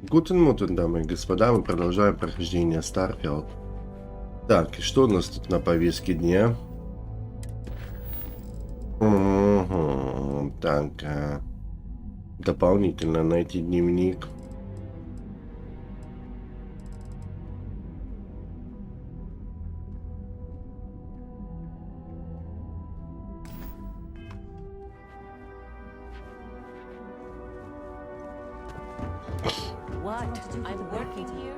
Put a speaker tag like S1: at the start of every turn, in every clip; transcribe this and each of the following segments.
S1: Гутен Мутен, дамы и господа, мы продолжаем прохождение Starfield. Так, и что у нас тут на повестке дня? Так, дополнительно найти дневник.
S2: What? I'm working here?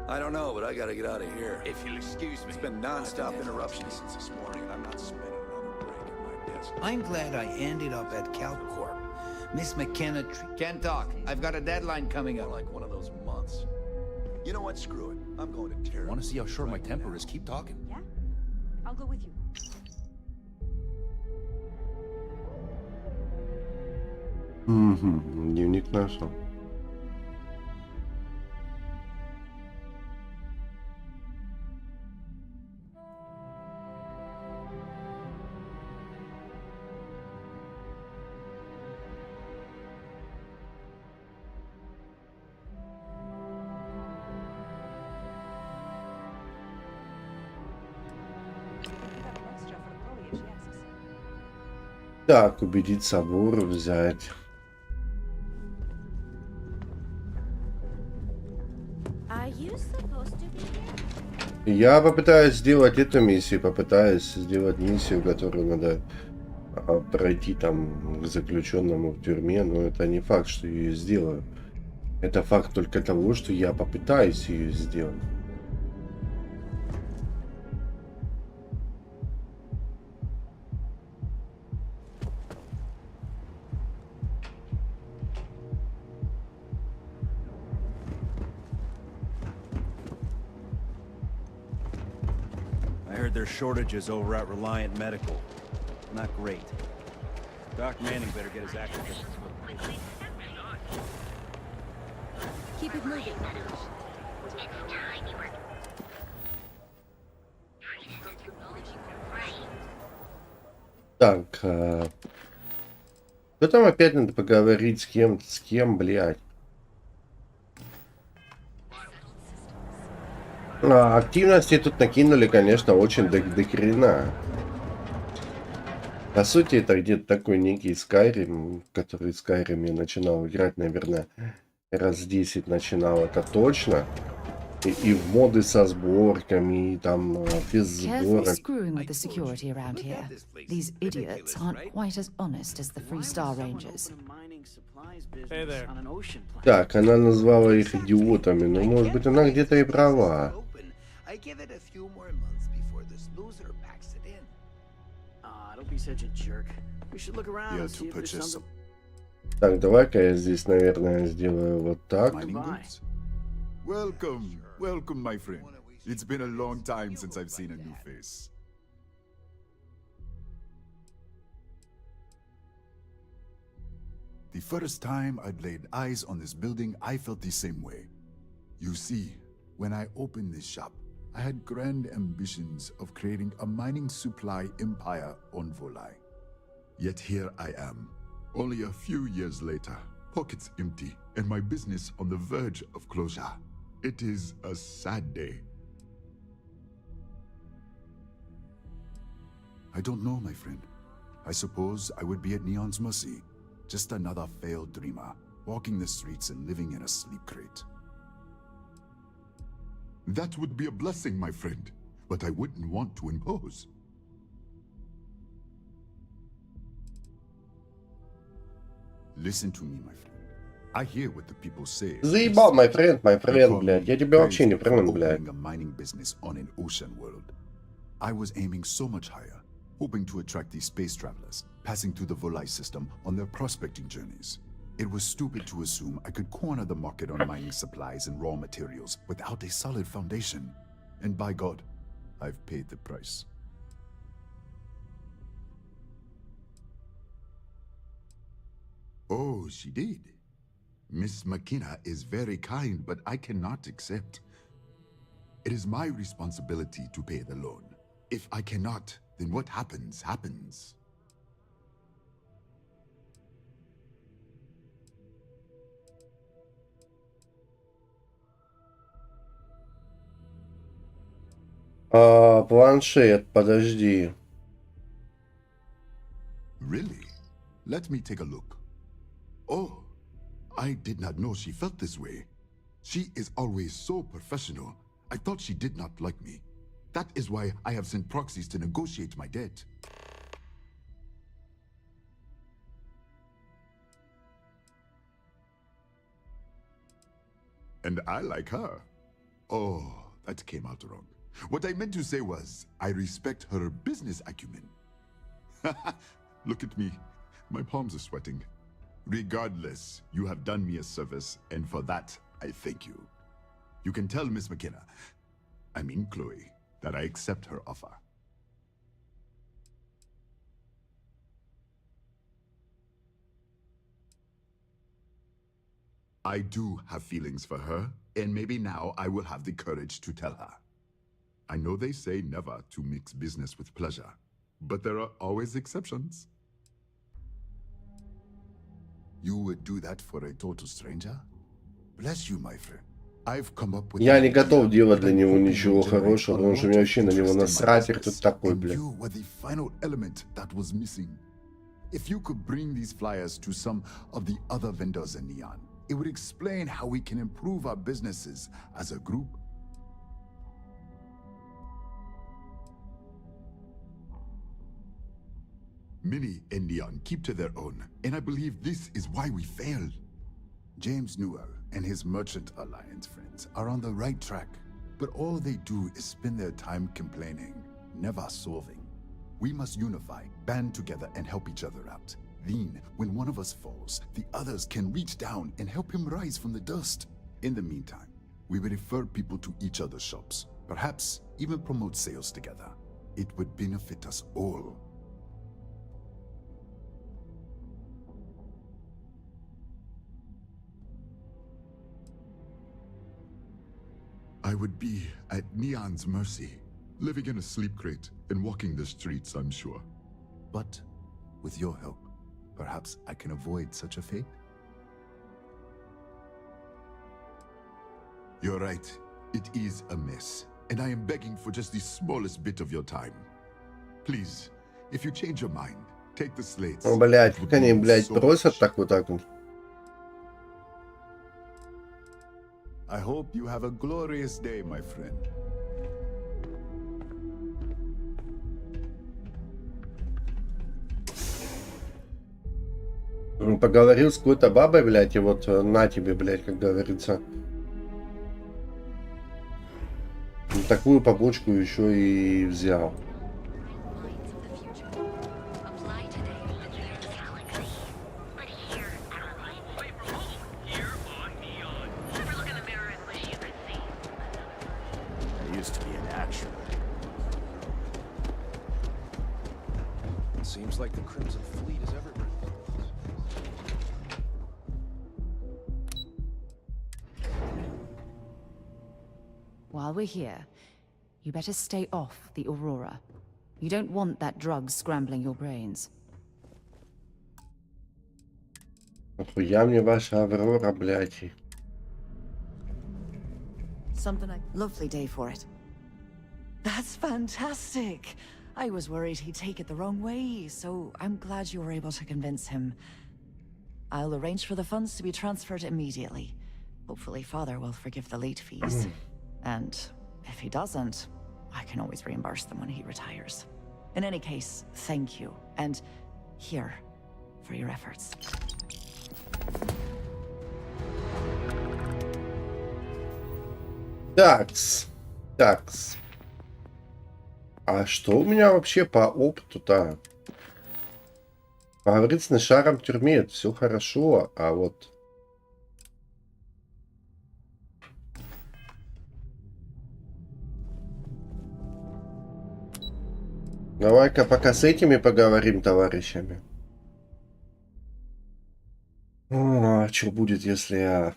S3: I don't know, but I gotta get out of here.
S4: If you'll excuse me.
S3: It's been non-stop interruptions since this morning, and I'm not spending another break at my desk.
S4: I'm glad I ended up at CalCorp. Miss McKenna can't talk. I've got a deadline coming up.
S3: Like one of those months. You know what? Screw it. I'm going to tear.
S5: Want to see how short my temper is? Keep talking.
S2: Yeah? I'll go with you.
S1: Дневник нашел. Так, убедить собор взять. Я попытаюсь сделать эту миссию, попытаюсь сделать миссию, которую надо пройти там к заключенному в тюрьме, но это не факт, что я ее сделаю. Это факт только того, что я попытаюсь ее сделать.
S6: There's shortages over at Reliant Medical. Not great. Doc Manning better get his act together.
S2: Keep it moving.
S1: Так, что там опять надо поговорить с кем, блядь? Активности тут накинули, конечно, очень до хрена. По сути, это где-то такой некий Skyrim, который в Skyrim я начинал играть, наверное, раз 10 начинал, это точно. И в моды со сборками, и там без сборок. Так, она назвала их идиотами, но может быть она где-то и права. Так, давай-ка я здесь, наверное, сделаю вот так.
S7: Welcome, welcome, my friend. It's been a long time since I've seen a new face. The first time I'd laid eyes on this building, I felt the same way. You see, when I opened this shop, I had grand ambitions of creating a mining supply empire on Volai. Yet here I am, only a few years later, pockets empty, and my business on the verge of closure. It is a sad day. I don't know, my friend. I suppose I would be at Neon's mercy. Just another failed dreamer, walking the streets and living in a sleep crate. That would be a blessing, my friend, but I wouldn't want to impose. Listen to me, my friend. I hear what the people say.
S1: Заебал, my friend, блядь. Я тебя вообще не friend, блядь.
S7: A mining business on an ocean world. I was aiming so much higher, hoping to attract these space travelers, passing through the Volai system on their prospecting journeys. It was stupid to assume I could corner the market on mining supplies and raw materials without a solid foundation. And by God, I've paid the price. Oh, she did. Miss McKenna is very kind, but I cannot accept. It is my responsibility to pay the loan. If I cannot, then what happens, happens.
S1: Планшет, подожди.
S7: Really? Let me take a look. Oh, I did not know she felt this way. She is always so professional. I thought she did not like me. That is why I have sent proxies to negotiate my debt. And I like her. Oh, that came out wrong. What I meant to say was, I respect her business acumen. Look at me. My palms are sweating. Regardless, you have done me a service, and for that, I thank you. You can tell Miss McKenna, I mean Chloe, that I accept her offer. I do have feelings for her, and maybe now I will have the courage to tell her. I know they say never to mix business with pleasure, but there are always exceptions. You would do that for a total stranger? Bless you, my friend. I've come up with
S1: Я не готов делать для него ничего хорошего, потому что мне вообще на него насрать, кто ты такой, блядь.
S7: You were the final element that was missing. If you could bring these flyers to some of the other vendors in Neon, it would explain how we can improve our businesses as a group. Many in Neon keep to their own, and I believe this is why we failed. James Newell and his Merchant Alliance friends are on the right track, but all they do is spend their time complaining, never solving. We must unify, band together, and help each other out. Then, when one of us falls, the others can reach down and help him rise from the dust. In the meantime, we will refer people to each other's shops, perhaps even promote sales together. It would benefit us all. I would be at Neon's mercy, living in a sleep crate and walking the streets, I'm sure. But with your help, perhaps I can avoid such a fate? You're right. It is a mess, and I am begging for just the smallest bit of your time. Please, if you change your mind, take the slates.
S1: Ну, блядь,
S7: It would
S1: как они,
S7: mean
S1: блядь,
S7: so
S1: просят
S7: much.
S1: так вот так вот.
S7: I hope you have a glorious day, my friend.
S1: Поговорил с какой-то бабой, блядь, и вот на тебе, блядь, как говорится. Такую побочку еще и взял.
S2: Minds of the future. Apply today with your galaxy. But here at our life.
S8: Here on Neon. Ever look in the mirror and wish you could see?
S6: I used to be an actor.
S5: Seems like the Crimson Fleet is everywhere.
S9: While we're here, you better stay off the Aurora. You don't want that drug scrambling your brains.
S1: Нахуя мне ваша Аврора, блядь.
S9: Something like lovely day for it.
S10: That's fantastic. I was worried he'd take it the wrong way, so I'm glad you were able to convince him. I'll arrange for the funds to be transferred immediately. Hopefully Father will forgive the late fees. And if he doesn't, I can always reimburse them when he retires. In any case, thank you. And here, for your efforts.
S1: Такс. Такс. А что у меня вообще по опыту-то? Поговорить с Шаром в тюрьме, это все хорошо, а вот... Давай-ка пока с этими поговорим, товарищами. А что будет, если...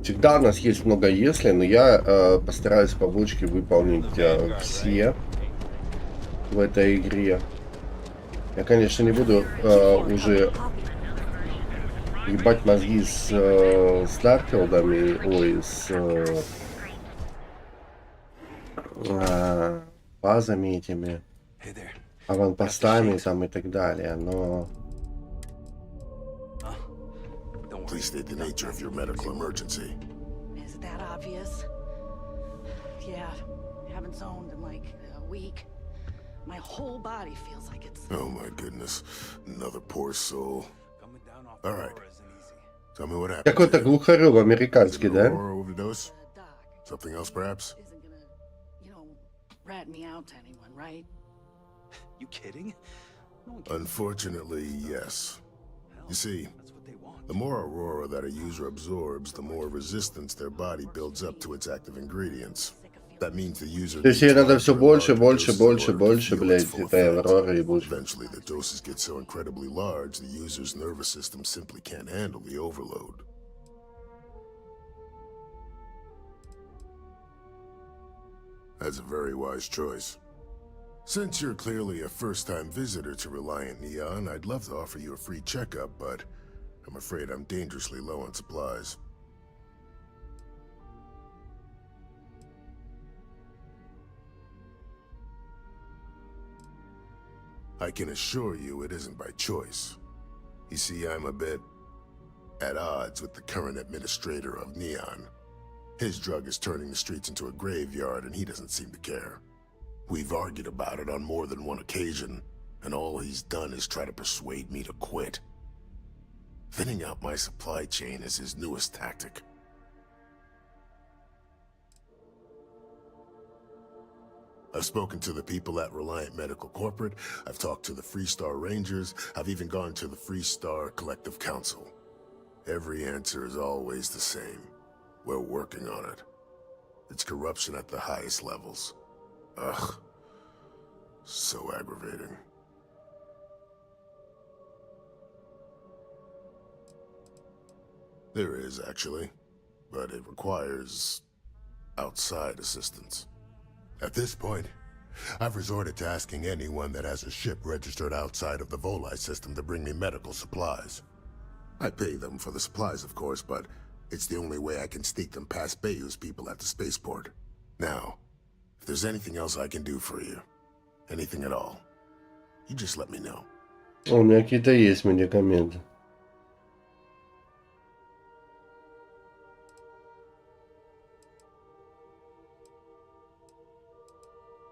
S1: Всегда у нас есть много если, но я постараюсь побочки выполнить все в этой игре. Я, конечно, не буду уже ебать мозги с Starfield'ами, ой, с базами этими,
S3: Hey there.
S1: аванпостами там и так далее, но
S3: Don't worry.
S11: Please state the nature of your medical emergency.
S2: Is it that obvious? Yeah, haven't zoned in like a week. My whole body feels like it's...
S11: Oh my goodness. Another poor soul.
S3: Coming down off
S11: All right.
S3: Aurora isn't easy.
S11: Tell me what happened.
S1: какой-то
S11: to you.
S1: глухарев
S11: Is it
S1: американский,
S11: an
S1: да?
S11: Aurora overdose?
S2: Doc
S11: Something else, perhaps?
S2: isn't gonna, rat me out to anyone, right?
S3: You kidding? No one cares.
S11: Unfortunately, yes.
S3: Hell,
S11: You see,
S3: that's what they want.
S11: the more Aurora that a user absorbs, the more resistance their body builds up to its active ingredients. That means the user
S1: То есть
S11: needs
S1: ей надо
S11: larger
S1: все
S11: and
S1: больше,
S11: larger
S1: больше,
S11: doses in
S1: больше,
S11: order to
S1: больше,
S11: feel its
S1: блядь,
S11: full
S1: этой
S11: effect.
S1: Авроры и больше.
S11: Eventually, the doses get so incredibly large, the user's nervous system simply can't handle the overload. That's a very wise choice. Since you're clearly a first-time visitor to Reliant Neon, I'd love to offer you a free checkup, but I'm afraid I'm dangerously low on supplies. I can assure you it isn't by choice. You see, I'm a bit at odds with the current administrator of Neon. His drug is turning the streets into a graveyard, and he doesn't seem to care. We've argued about it on more than one occasion, and all he's done is try to persuade me to quit. Thinning out my supply chain is his newest tactic. I've spoken to the people at Reliant Medical Corporate, I've talked to the Freestar Rangers, I've even gone to the Freestar Collective Council. Every answer is always the same. We're working on it. It's corruption at the highest levels. Ugh. So aggravating. There is, actually. But it requires outside assistance. At this point, I've resorted to asking anyone that has a ship registered outside of the Volite system to bring me medical supplies. I pay them for the supplies, of course, but it's the only way I can sneak them past Bayou's people at the spaceport. Now, if there's anything else I can do for you, anything at all, you just let me know.
S1: У меня какие-то есть медикаменты.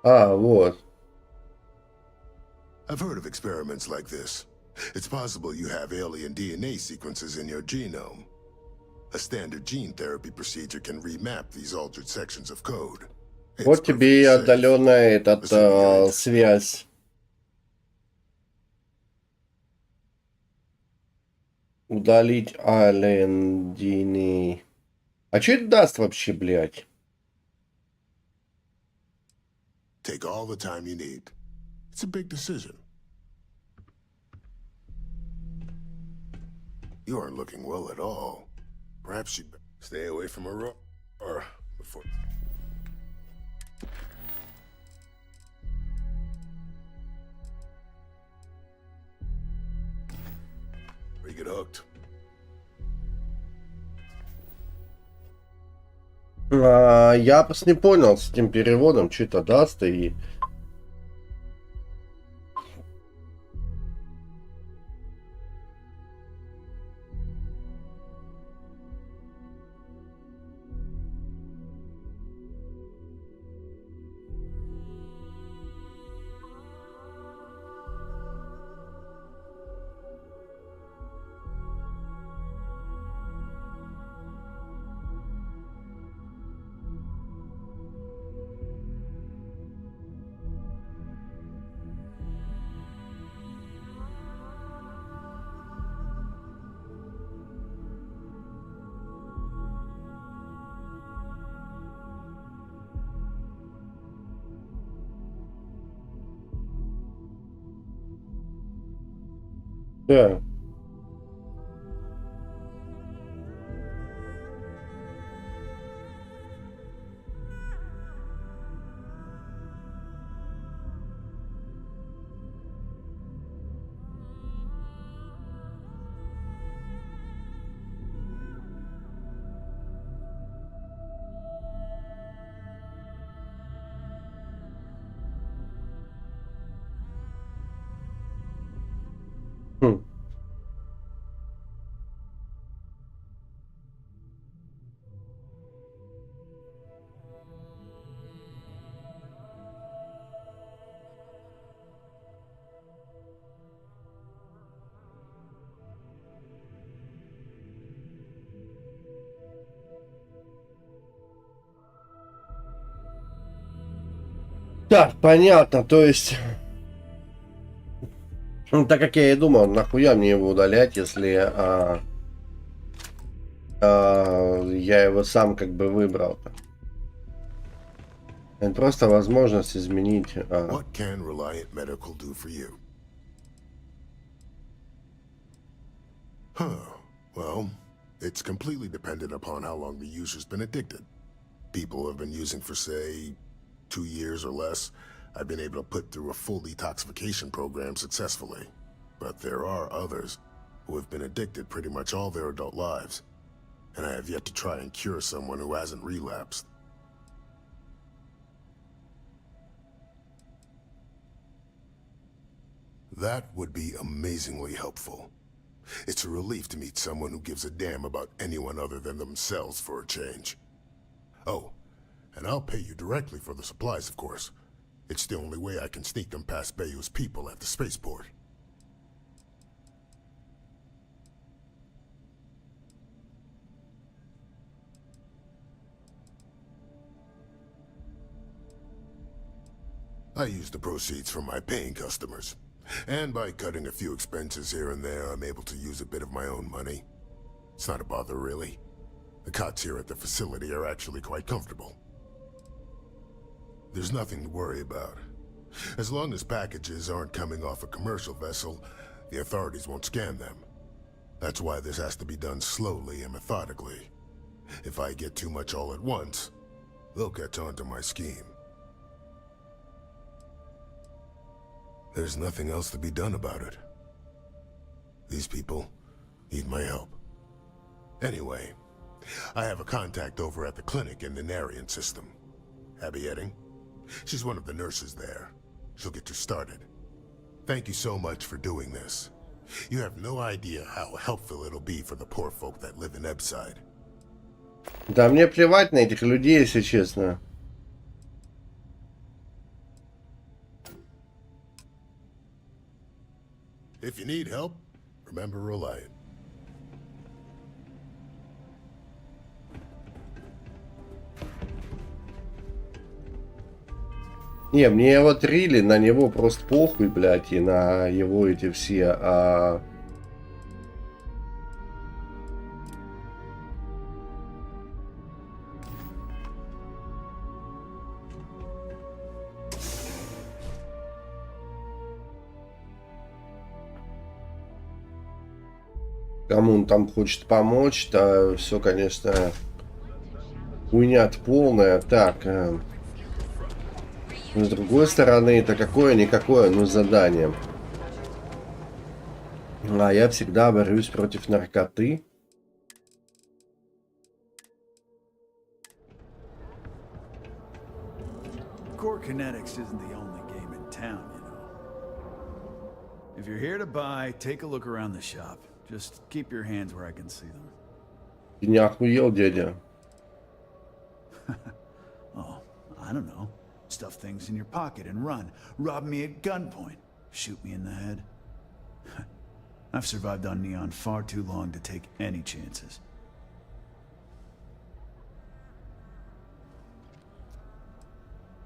S1: Вот.
S11: I've heard of experiments like this. It's possible you have alien DNA sequences in your genome. A standard gene therapy procedure can remap these altered sections of code. It's
S1: Вот тебе и
S11: perfectly safe.
S1: отдаленная
S11: Assuming you're interested.
S1: связь. Удалить alien DNA. А что это даст вообще, блядь?
S11: Take all the time you need. It's a big decision. You aren't looking well at all. Perhaps you'd stay away from Aurora before. Or you get hooked.
S1: Я просто не понял с этим переводом, что это даст и... Да. Так, понятно, то есть... Ну, так как я и думал, нахуя мне его удалять, если я его сам как бы выбрал-то. Это просто возможность изменить...
S11: What can Reliant Medical do for you? Huh. Well, it's completely dependent upon how long the user's been addicted. People have been using for, say, 2 years or less. I've been able to put through a full detoxification program successfully. But there are others who have been addicted pretty much all their adult lives. And I have yet to try and cure someone who hasn't relapsed. That would be amazingly helpful. It's a relief to meet someone who gives a damn about anyone other than themselves for a change. Oh, and I'll pay you directly for the supplies, of course. It's the only way I can sneak them past Bayou's people at the spaceport. I use the proceeds from my paying customers. And by cutting a few expenses here and there, I'm able to use a bit of my own money. It's not a bother, really. The cots here at the facility are actually quite comfortable. There's nothing to worry about. As long as packages aren't coming off a commercial vessel, the authorities won't scan them. That's why this has to be done slowly and methodically. If I get too much all at once, they'll catch on to my scheme. There's nothing else to be done about it. These people need my help. Anyway, I have a contact over at the clinic in the Narian system. Abby, she's one of the nurses there. She'll get you started. Thank you so much for doing this. You have no idea how helpful it'll be for the poor folk that live in Ebside.
S1: Да мне плевать на этих людей, если честно.
S11: If you need help, remember Reliant.
S1: Не, мне вот Рили, на него просто похуй, блядь, и на его эти все... Кому он там хочет помочь, то все, конечно, хуйня полная. Так, с другой стороны, это какое-никакое, но задание. А я всегда борюсь против наркоты.
S6: Core kinetics isn't the only game in town, you know. If you're here to buy, take a look around the shop. Just keep your hands where I can see them.
S1: Ты не охуел, дядя?
S6: Oh, I don't know. Stuff things in your pocket and run. Rob me at gunpoint. Shoot me in the head. I've survived on Neon far too long to take any chances.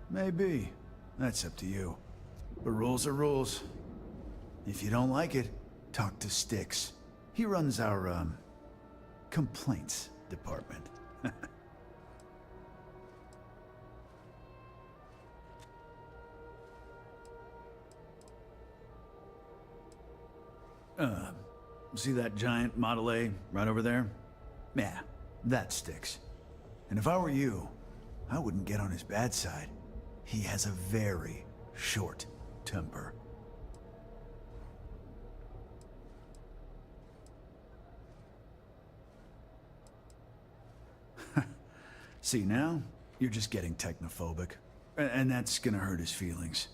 S6: Maybe. That's up to you. But rules are rules. If you don't like it, talk to Styx. He runs our, complaints department. See that giant Model A right over there? Yeah, that Styx. And if I were you, I wouldn't get on his bad side. He has a very short temper. See, now, you're just getting technophobic. And that's gonna hurt his feelings.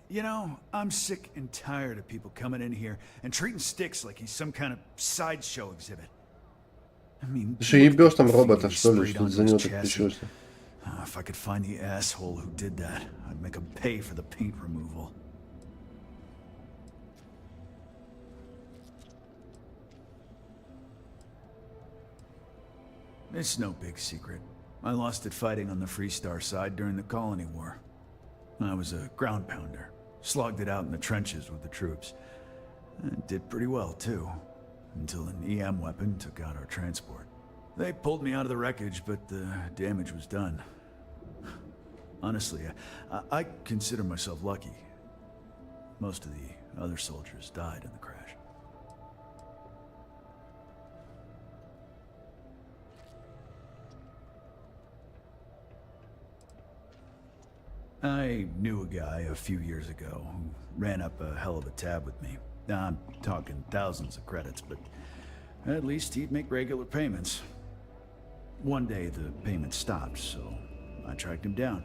S6: You know, I'm sick and tired of people coming in here and treating Styx like he's some kind of sideshow exhibit. I mean,
S1: Ты что, ебёшь там робота, что ли? Что за него так печешься?
S6: If I could find the asshole who did that, I'd make him pay for the paint removal. It's no big secret. I lost it fighting on the Freestar side during the Colony War. I was a ground pounder. Slogged it out in the trenches with the troops. And did pretty well, too. Until an EM weapon took out our transport. They pulled me out of the wreckage, but the damage was done. Honestly, I consider myself lucky. Most of the other soldiers died in the crash. I knew a guy a few years ago who ran up a hell of a tab with me. I'm talking thousands of credits, but at least he'd make regular payments. One day the payments stopped, so I tracked him down.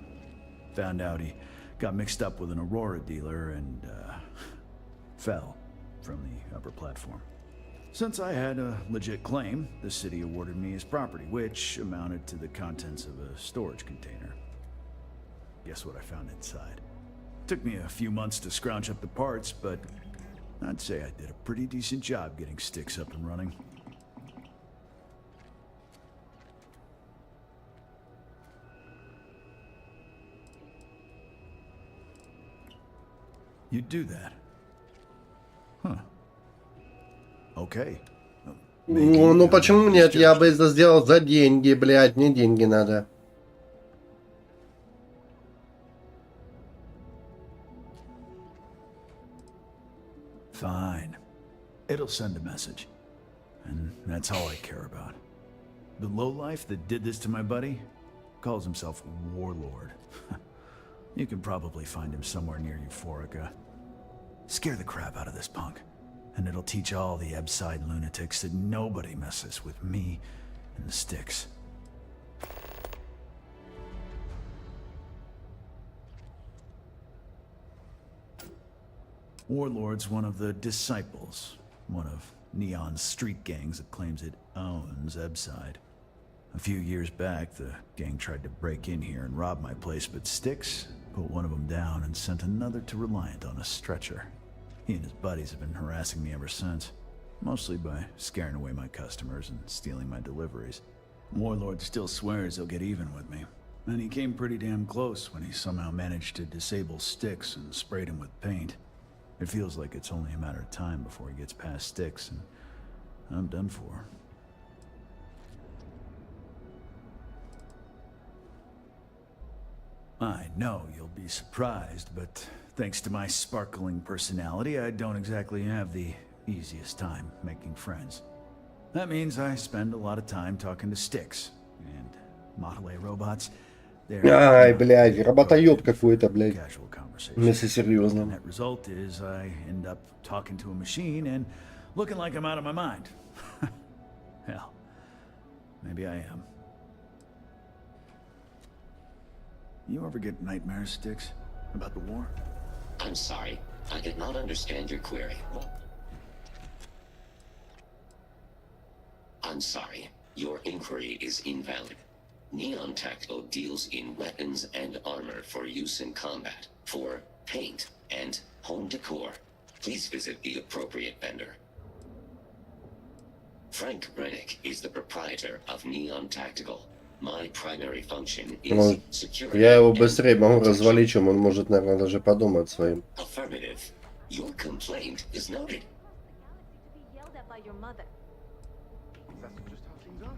S6: Found out he got mixed up with an Aurora dealer and fell from the upper platform. Since I had a legit claim, the city awarded me his property, which amounted to the contents of a storage container. Guess what I found inside? Took me a few months to scrounge up the parts, but I'd say I did a pretty decent job getting Styx up and running. You'd do that? Huh. Okay.
S1: Ну почему нет? Я бы это сделал за деньги, блядь. Мне деньги надо.
S6: Fine. It'll send a message. And that's all I care about. The lowlife that did this to my buddy calls himself Warlord. You can probably find him somewhere near Euphorica. Scare the crap out of this punk, and it'll teach all the Ebside lunatics that nobody messes with me and the Styx. Warlord's one of the disciples, one of Neon's street gangs that claims it owns Ebside. A few years back, the gang tried to break in here and rob my place, but Styx put one of them down and sent another to Reliant on a stretcher. He and his buddies have been harassing me ever since, mostly by scaring away my customers and stealing my deliveries. Warlord still swears he'll get even with me, and he came pretty damn close when he somehow managed to disable Styx and sprayed him with paint. It feels like it's only a matter of time before he gets past Styx, and I'm done for. I know you'll be surprised, but thanks to my sparkling personality, I don't exactly have the easiest time making friends. That means I spend a lot of time talking to Styx, and Model A robots.
S1: Ай, блядь, работоёб какой-то, блядь. Если серьезно.
S6: Net result is I end up talking to a machine and looking like I'm out of my mind. Hell, maybe I am. You ever get nightmares, Styx? About the war?
S12: I'm sorry. I did not understand your query. I'm sorry. Your inquiry is invalid. Neon Tactical deals in weapons and armor for use in combat, for paint, and home decor. Please visit the appropriate vendor. Frank Rennick is the proprietor of Neon Tactical. My primary function is security.
S1: Я его быстрее могу развалить, чем он может, наверное, даже подумать своим.
S12: Affirmative. Your complaint is noted.
S8: Yelled at by your mother.
S5: That's just how things are.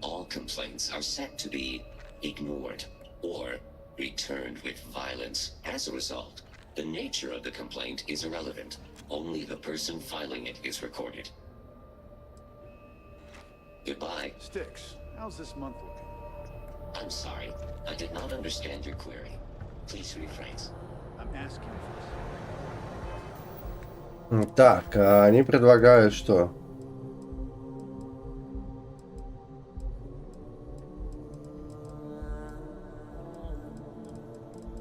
S12: All complaints are set to be ignored or returned with violence. As a result, the nature of the complaint is irrelevant. Only the person filing it is recorded. Goodbye.
S6: Styx, how's this month looking?
S12: I'm sorry. I did not understand your query. Please rephrase.
S6: I'm asking for this.
S1: Так, они предлагают что?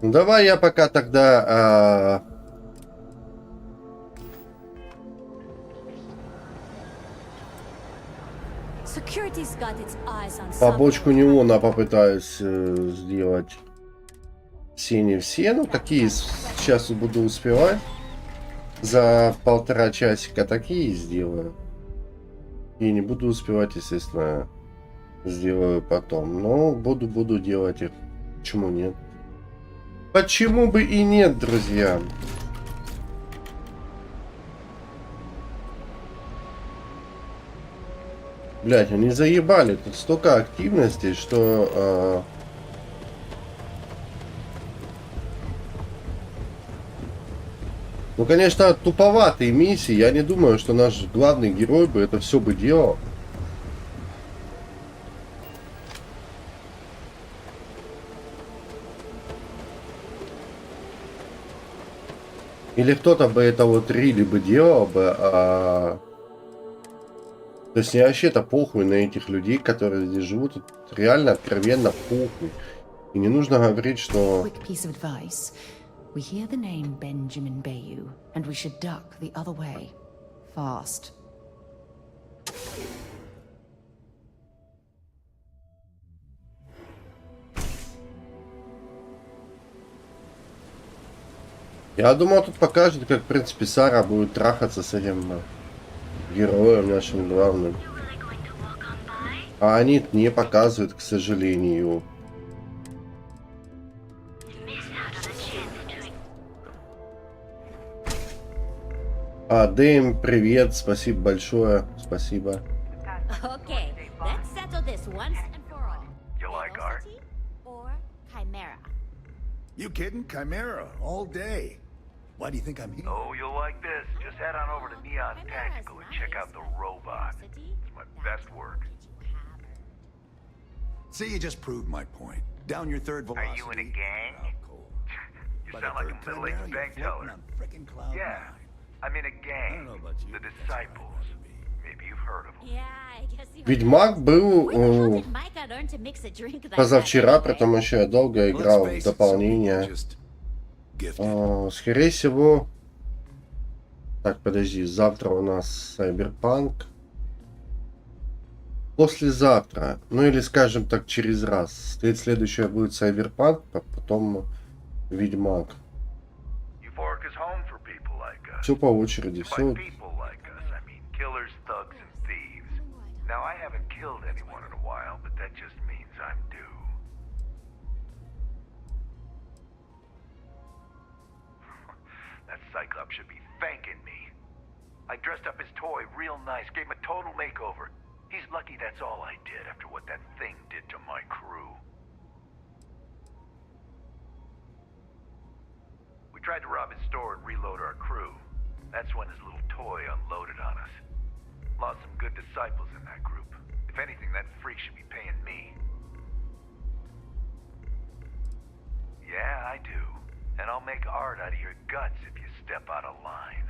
S1: Давай я пока тогда побочку Неона попытаюсь сделать. Все не все, ну какие сейчас буду успевать. За 1,5 часика такие сделаю. И не буду успевать, естественно, сделаю потом. Но буду делать их. Почему нет? Почему бы и нет, друзья? Блять, они заебали. Тут столько активности, что... Ну, конечно, туповатые миссии. Я не думаю, что наш главный герой бы это все бы делал. Или кто-то бы это вот рили бы делал бы, То есть мне вообще-то похуй на этих людей, которые здесь живут. Тут реально откровенно похуй. И не нужно говорить, что...
S9: Quick piece of advice. We hear the name Benjamin Bayou, and we should duck the other way. Fast.
S1: Я думал, тут покажет, как, в принципе, Сара будет трахаться с этим героем нашим главным. А они не показывают, к сожалению. Дэйм, привет, спасибо большое, спасибо.
S8: Okay, let's settle this once and for all.
S5: You like art?
S8: Or chimera?
S4: You kidding? Chimera, all day. Why do you think I'm here?
S5: Oh, you'll like this. Just head on over to Neon Tactical and check out the robot. It's my best work.
S4: See, you just proved my point. Down your third velocity.
S5: Are you in a gang?
S4: Oh, cool.
S5: You
S4: By
S5: sound
S4: the
S5: like
S4: third
S5: a middle-aged
S4: Chimera,
S5: bank
S4: you're floating
S5: teller.
S4: on frickin' cloud
S5: Yeah,
S4: nine.
S5: I'm in a
S4: I don't
S5: gang.
S4: know about you,
S5: The
S4: but that's how it
S5: Disciples.
S4: ought to be.
S5: Maybe you've heard of them.
S8: Yeah, I guess you
S1: Ведьмак был позавчера, при том еще я долго играл в дополнение. Скорее всего... Так, подожди, завтра у нас Cyberpunk. Послезавтра, ну или скажем так, через раз. Следующее будет Cyberpunk, а потом Ведьмак. Все по очереди, все.
S5: Now, I haven't killed anyone in a while, but that just means I'm due. That Cyclops should be thanking me. I dressed up his toy real nice, gave him a total makeover. He's lucky that's all I did after what that thing did to my crew. We tried to rob his store and reload our crew. That's when his little toy unloaded on us. Lost some good disciples in that group. If anything, that freak should be paying me. Yeah, I do. And I'll make art out of your guts if you step out of line.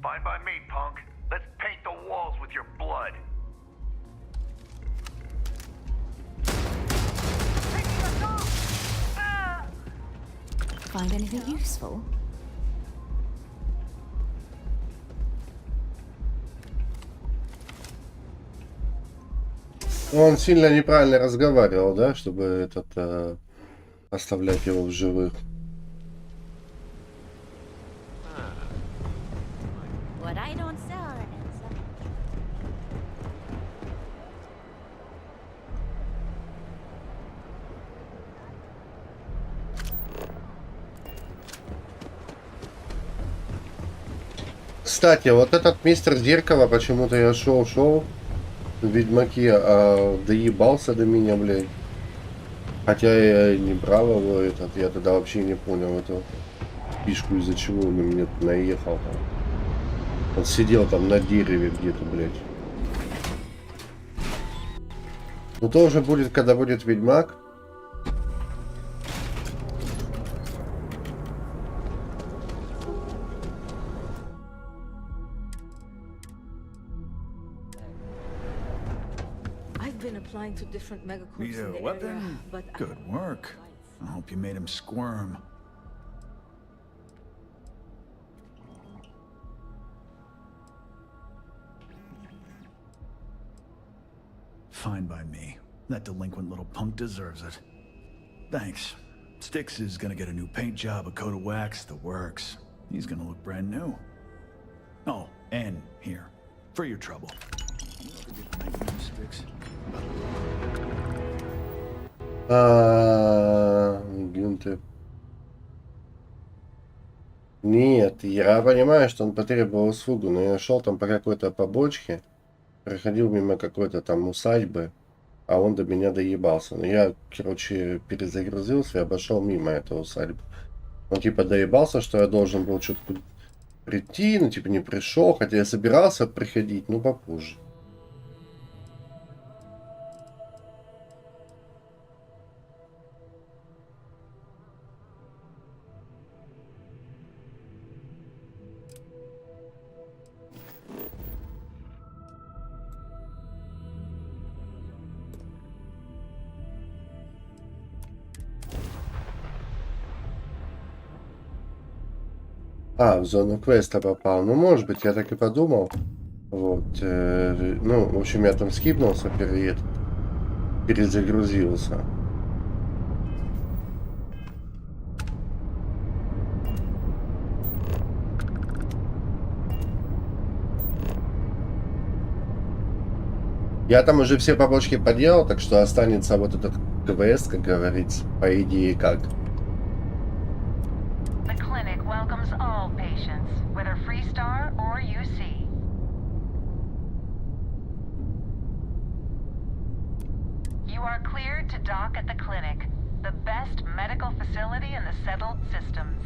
S5: Fine by me, punk. Let's paint the walls with your blood.
S9: Find anything useful?
S1: Он сильно неправильно разговаривал, да, чтобы оставлять его в живых.
S8: What I don't sell ends up.
S1: Кстати, вот этот мистер Зеркало, почему-то я шел в Ведьмаке, доебался до меня, блядь. Хотя я не брал его я тогда вообще не понял эту фишку, из-за чего он на меня наехал там. Он сидел там на дереве где-то, блядь. Ну то уже будет, когда будет Ведьмак.
S6: Need a weapon? Good work. I hope you made him squirm. Fine by me. That delinquent little punk deserves it. Thanks. Styx is gonna get a new paint job, a coat of wax, the works. He's gonna look brand new. Oh, N here, for your trouble.
S1: Гюнтер. Нет, я понимаю, что он потребовал услугу, но я шел там по какой-то побочке, проходил мимо какой-то там усадьбы, а он до меня доебался. Но я, короче, перезагрузился и обошел мимо этой усадьбы. Он типа доебался, что я должен был что-то прийти, но типа не пришел, хотя я собирался приходить, но попозже. А, в зону квеста попал. Ну, может быть, я так и подумал. Вот. Ну, в общем, я там скипнулся, перезагрузился. Я там уже все побочки поделал, так что останется вот этот квест, как говорится, по идее, как.
S8: Welcomes all patients, whether Freestar or UC. You are cleared to dock at the clinic, the best medical facility in the settled systems.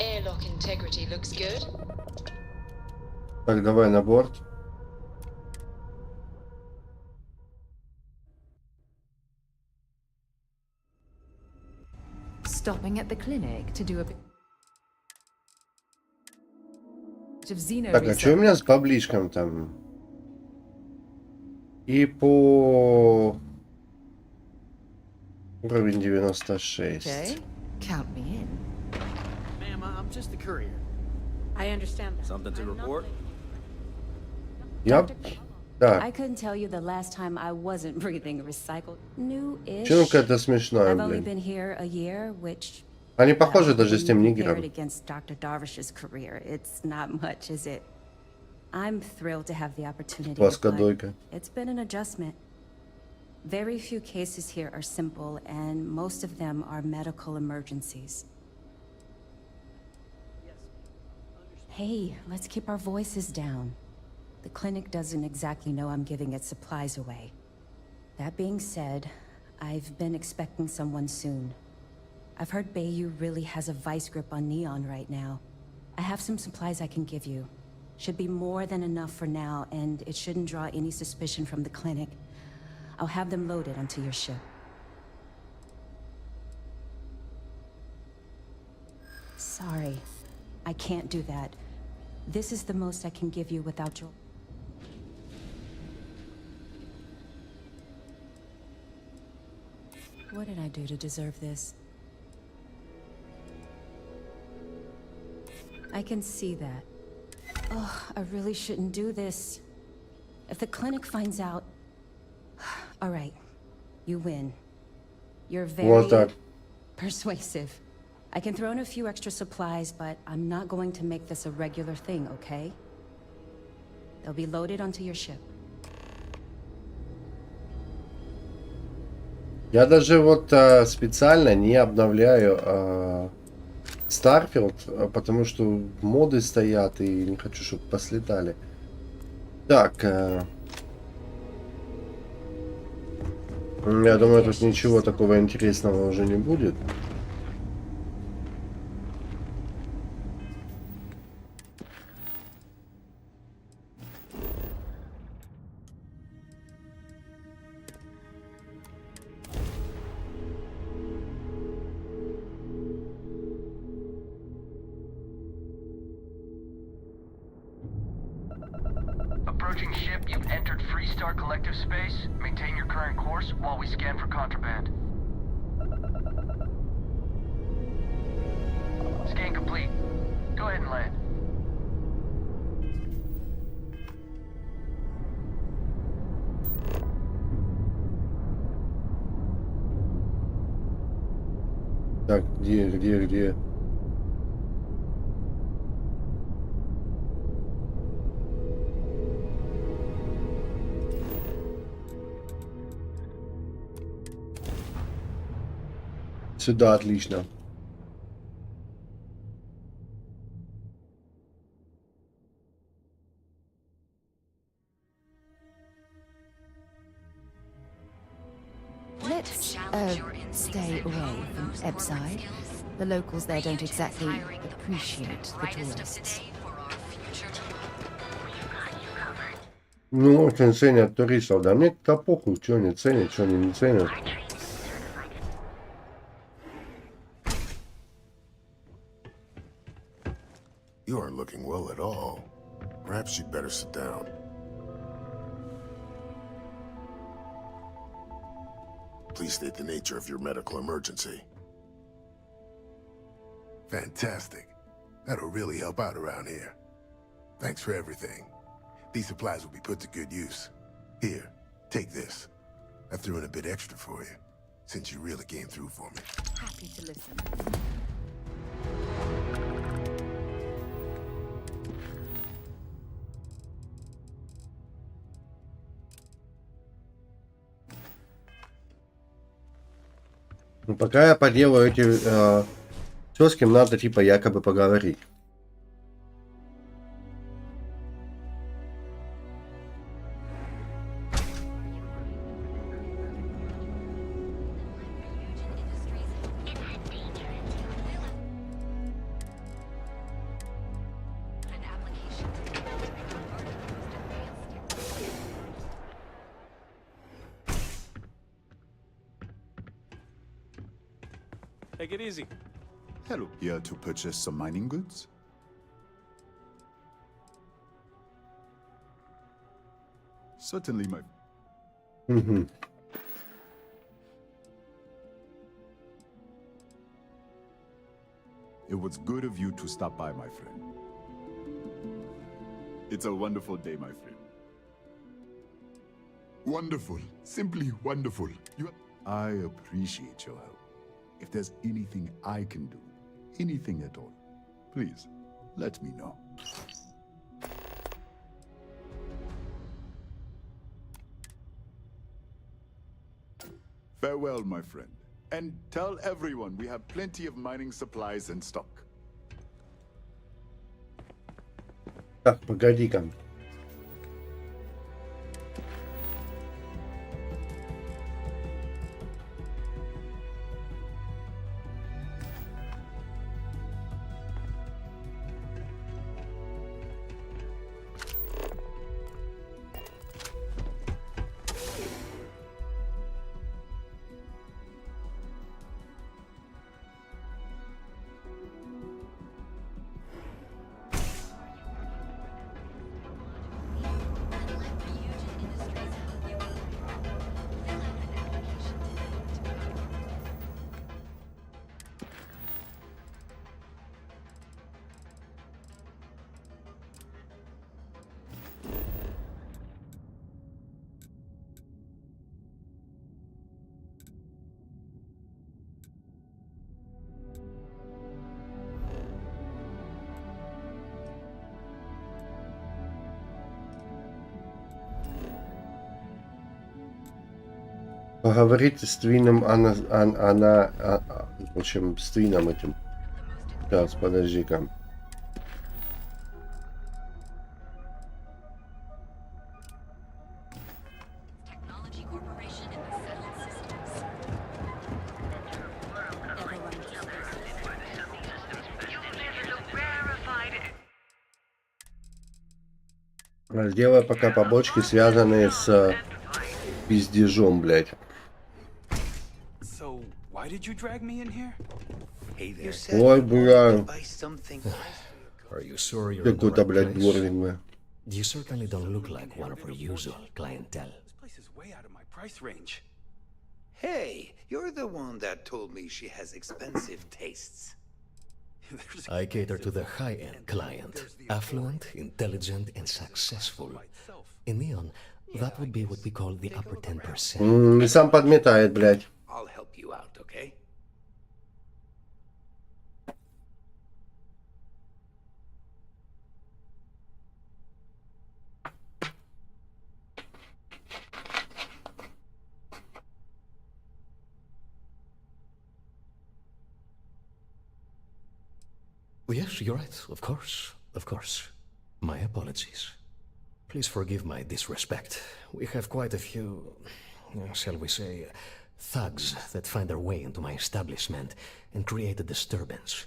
S13: Airlock integrity looks good.
S1: Так, давай на борт.
S9: Stopping at the clinic to do a bit of xeno
S1: Так, а что у меня с баблишком там? И по уровень 96.
S9: Okay, count me in.
S14: Ma'am, I'm just the courier.
S2: I understand that.
S14: Something to report?
S1: Я... Да.
S15: I couldn't tell you the last time I wasn't breathing recycled. New-ish.
S1: Чё какая-то смешная,
S15: I've only
S1: блин.
S15: been here a year, which
S1: Они похожи даже с тем нигером.
S15: against Dr. Darvish's career. It's not much, is it? I'm thrilled to have the opportunity.
S1: Плоскодойка.
S15: It's been an adjustment. Very few cases here are simple, and most of them are medical emergencies. Hey, let's keep our voices down. The clinic doesn't exactly know I'm giving its supplies away. That being said, I've been expecting someone soon. I've heard Bayou really has a vice grip on Neon right now. I have some supplies I can give you. Should be more than enough for now, and it shouldn't draw any suspicion from the clinic. I'll have them loaded onto your ship. Sorry, I can't do that. This is the most I can give you without your... What did I do to deserve this? I can see that. Oh, I really shouldn't do this. If the clinic finds out... All right, you win. You're very persuasive. I can throw in a few extra supplies, but I'm not going to make this a regular thing, okay? They'll be loaded onto your ship.
S1: Я даже вот специально не обновляю Starfield, потому что моды стоят и не хочу, чтобы послетали. Так, я думаю, тут ничего такого интересного уже не будет.
S5: Approaching ship, you've entered Freestar Collective space. Maintain your current course while we scan for contraband.
S8: inlet.
S1: Так, где? Сюда, отлично.
S9: Let's, stay away from Ebside. The locals there don't exactly appreciate the tourists.
S1: Ну, очень ценят туристов. Да мне-то похуй, что они ценят, что они не ценят.
S11: You aren't looking well at all. Perhaps you'd better sit down. Please state the nature of your medical emergency. Fantastic. That'll really help out around here. Thanks for everything. These supplies will be put to good use. Here, take this. I threw in a bit extra for you, since you really came through for me.
S9: Happy to listen.
S1: Ну, пока я поделаю эти... все, с кем надо, типа, якобы поговорить.
S16: Take it easy.
S7: Hello. Here to purchase some mining goods? Certainly, my...
S1: Mm-hmm.
S7: It was good of you to stop by, my friend. It's a wonderful day, my friend. Wonderful. Simply wonderful. I appreciate your help. If there's anything I can do, anything at all, please, let me know. Farewell, my friend. And tell everyone we have plenty of mining supplies in stock.
S1: Так, погоди-ка. Поговорите с Твином, в общем, с Твином этим. Сейчас, подожди-ка. Сделай пока побочки, связанные с пиздежом, блядь.
S16: So, why did you drag me in here?
S17: Hey there.
S1: Ой, бля.
S17: Are you sure you're
S1: Какой-то, блядь, дворник.
S17: You certainly don't look like one of our usual clientele.
S16: This place is way out of my price range.
S18: Hey, you're the one that told me she has expensive tastes.
S17: I cater to the high-end client. Affluent, intelligent, and successful. In Neon, that would be what we call the upper 10%.
S1: И сам подметает, блядь.
S16: I'll help you out, okay?
S17: Yes, you're right. Of course. Of course. My apologies. Please forgive my disrespect. We have quite a few, shall we say, thugs that find their way into my establishment and create a disturbance.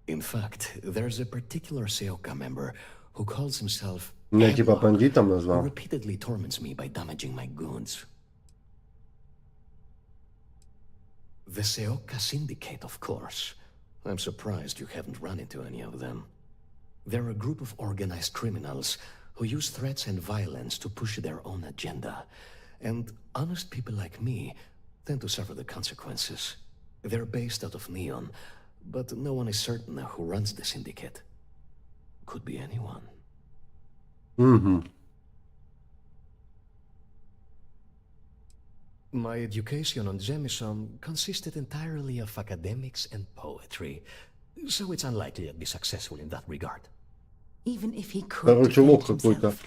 S17: In fact, there's a particular Seoka member who calls himself
S1: Меня типа бандитом
S17: who
S1: назвал.
S17: repeatedly torments me by damaging my goods. The Seoka Syndicate, of course. I'm surprised you haven't run into any of them. They're a group of organized criminals who use threats and violence to push their own agenda. And honest people like me tend to suffer the consequences. They're based out of Neon, but no one is certain who runs the syndicate. Could be anyone.
S1: Mm-hmm.
S17: My education on Jemison consisted entirely of academics and poetry, so it's unlikely I'd be successful in that regard.
S9: Even if he could
S1: Короче,
S9: defend
S1: лох какой-то.
S9: himself,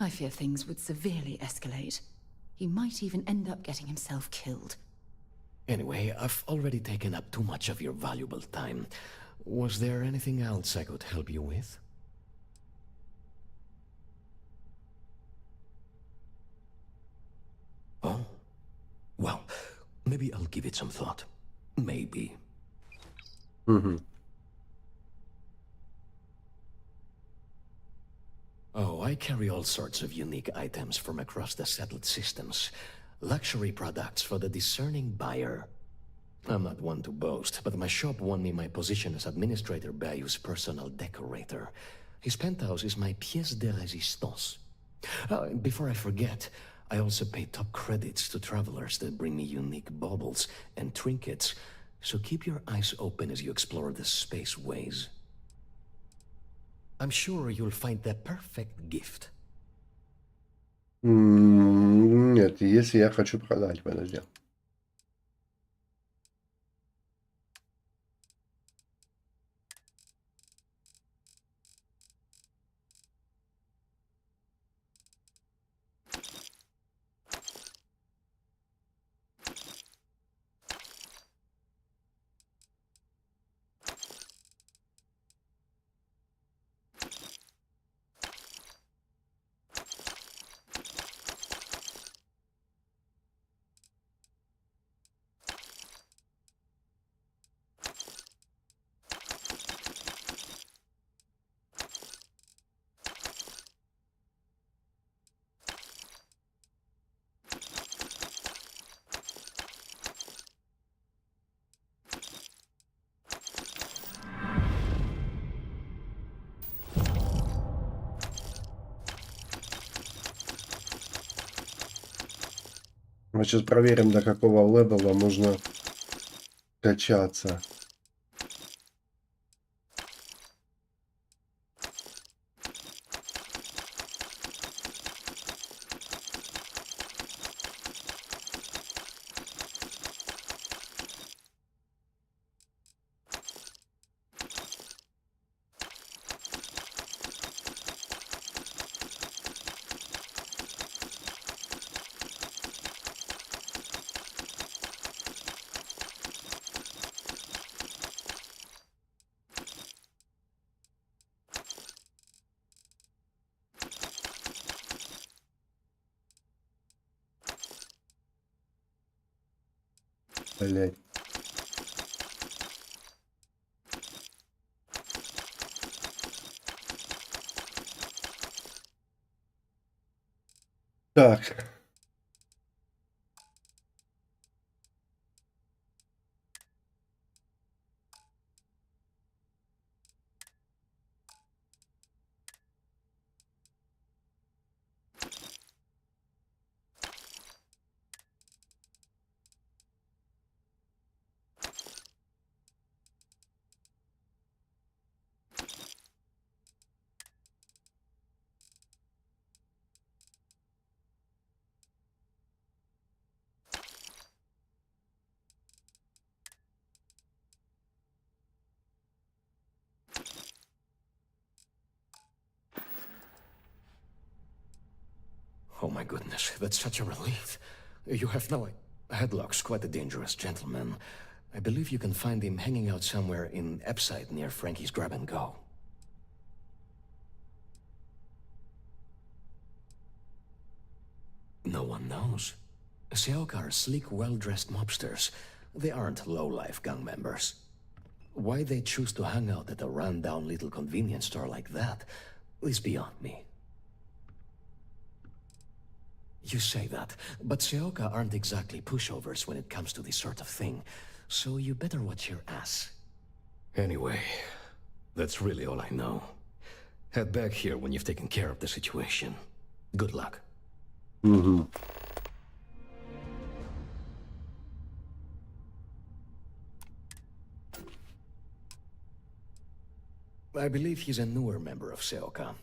S9: I fear things would severely escalate. He might even end up getting himself killed.
S17: Anyway, I've already taken up too much of your valuable time. Was there anything else I could help you with? Oh, well, maybe I'll give it some thought. Maybe.
S1: Mm-hmm.
S17: Oh, I carry all sorts of unique items from across the settled systems. Luxury products for the discerning buyer. I'm not one to boast, but my shop won me my position as Administrator Bayou's personal decorator. His penthouse is my pièce de résistance. Before I forget, I also pay top credits to travelers that bring me unique baubles and trinkets, so keep your eyes open as you explore the spaceways. I'm sure you'll find the perfect gift.
S1: Нет, если я хочу продать, подожди. Мы сейчас проверим, до какого левела можно качаться. Блять. Так.
S17: Oh my goodness, that's such a relief. You have no... Headlock's quite a dangerous gentleman. I believe you can find him hanging out somewhere in Epside near Frankie's Grab and Go. No one knows. Seoka are sleek, well-dressed mobsters. They aren't low-life gang members. Why they choose to hang out at a run-down little convenience store like that is beyond me. You say that, but Seoka aren't exactly pushovers when it comes to this sort of thing, so you better watch your ass. Anyway, that's really all I know. Head back here when you've taken care of the situation. Good luck.
S1: Mm-hmm.
S17: I believe he's a newer member of Seoka.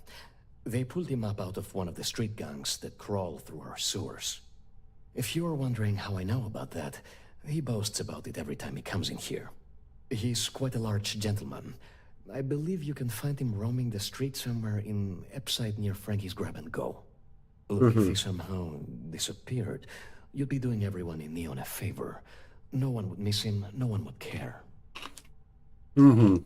S17: They pulled him up out of one of the street gangs that crawl through our sewers. If you are wondering how I know about that, he boasts about it every time he comes in here. He's quite a large gentleman. I believe you can find him roaming the street somewhere in Epside near Frankie's Grab and Go. Look, if he somehow disappeared, you'd be doing everyone in Neon a favor. No one would miss him, no one would care.
S1: Mm-hmm.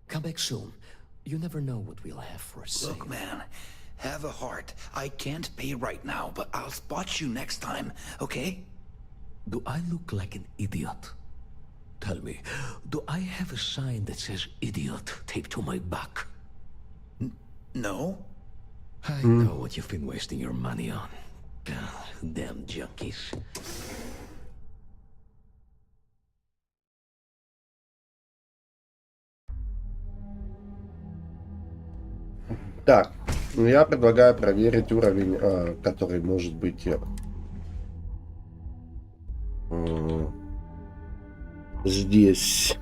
S17: Come back soon. You never know what we'll have for sale.
S4: Look, man, have a heart. I can't pay right now, but I'll spot you next time, okay?
S16: Do I look like an idiot? Tell me, do I have a sign that says idiot taped to my back?
S4: No?
S16: I know what you've been wasting your money on. Damn junkies.
S1: Так, ну я предлагаю проверить уровень, который может быть здесь.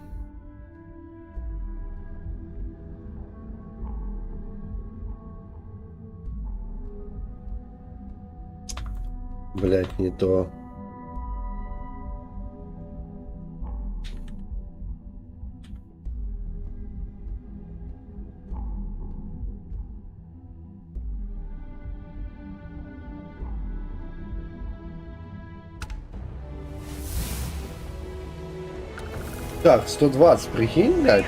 S1: Блять, не то. Так, 120, прикинь, блядь.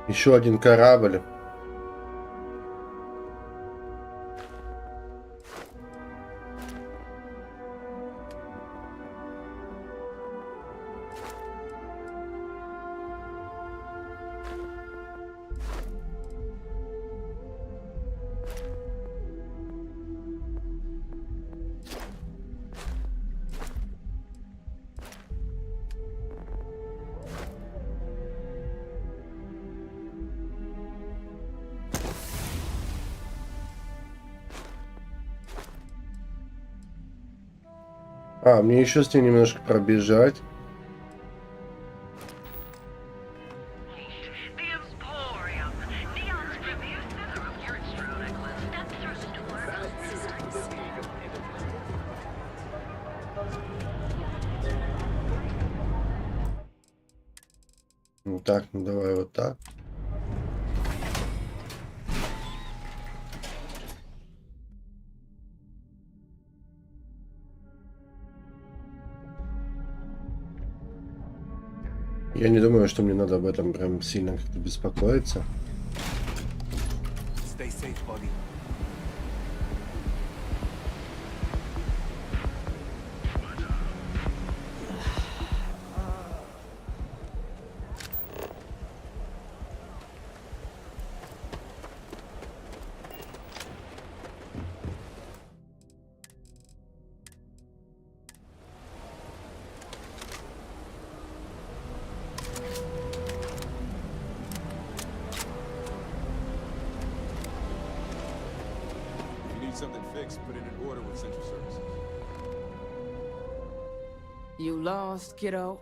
S1: Еще один корабль. Мне еще с ним немножко пробежать. Ну так, ну давай вот так. Я не думаю, что мне надо об этом прям сильно как-то беспокоиться.
S3: Stay safe, buddy. fixed, put in an order with Central Services.
S14: You lost, kiddo?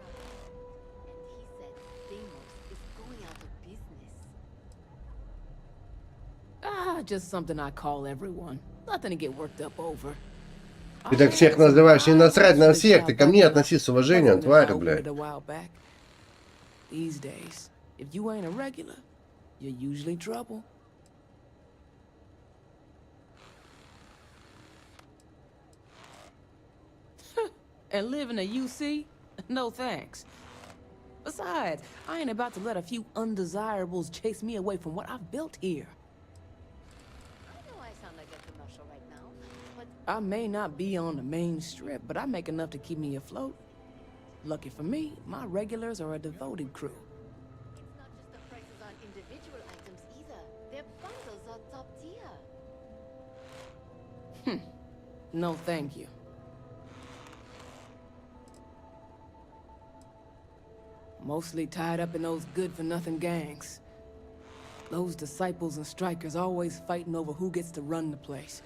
S14: Ah, just something I call everyone. Nothing to get worked up over.
S1: Ты так всех называешь, не насрать на всех, ты ко мне относись с уважением, тварь, блядь.
S14: These days, if you ain't a regular, you're usually trouble. And live in a UC? No thanks. Besides, I ain't about to let a few undesirables chase me away from what I've built here. I may not be on the main strip, but I make enough to keep me afloat. Lucky for me, my regulars are a devoted crew.
S18: It's not just the prices on individual items either. Their bundles are top tier.
S14: No thank you. Mostly tied up in those good-for-nothing gangs. Those disciples and strikers always fighting over who gets to run the place,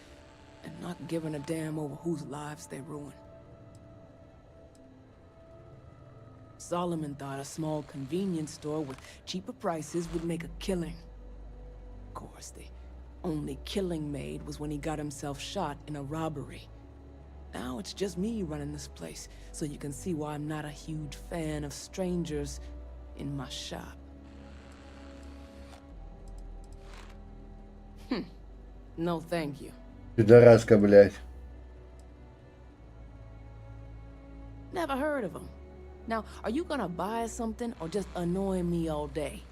S14: and not giving a damn over whose lives they ruin. Solomon thought a small convenience store with cheaper prices would make a killing. Of course, the only killing made was when he got himself shot in a robbery. Now it's just me running this place, so you can see why I'm not a huge fan of strangers in my shop. No thank you.
S1: Пидораска, блядь.
S14: Never heard of him. Now, are you gonna buy something or just annoy me all day?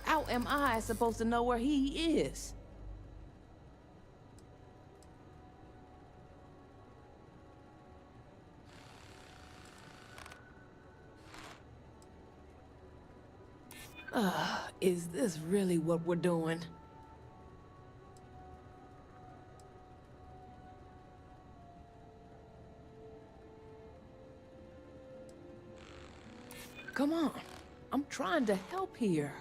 S14: How am I supposed to know where he is? Is this really what we're doing? Come on, I'm trying to help here.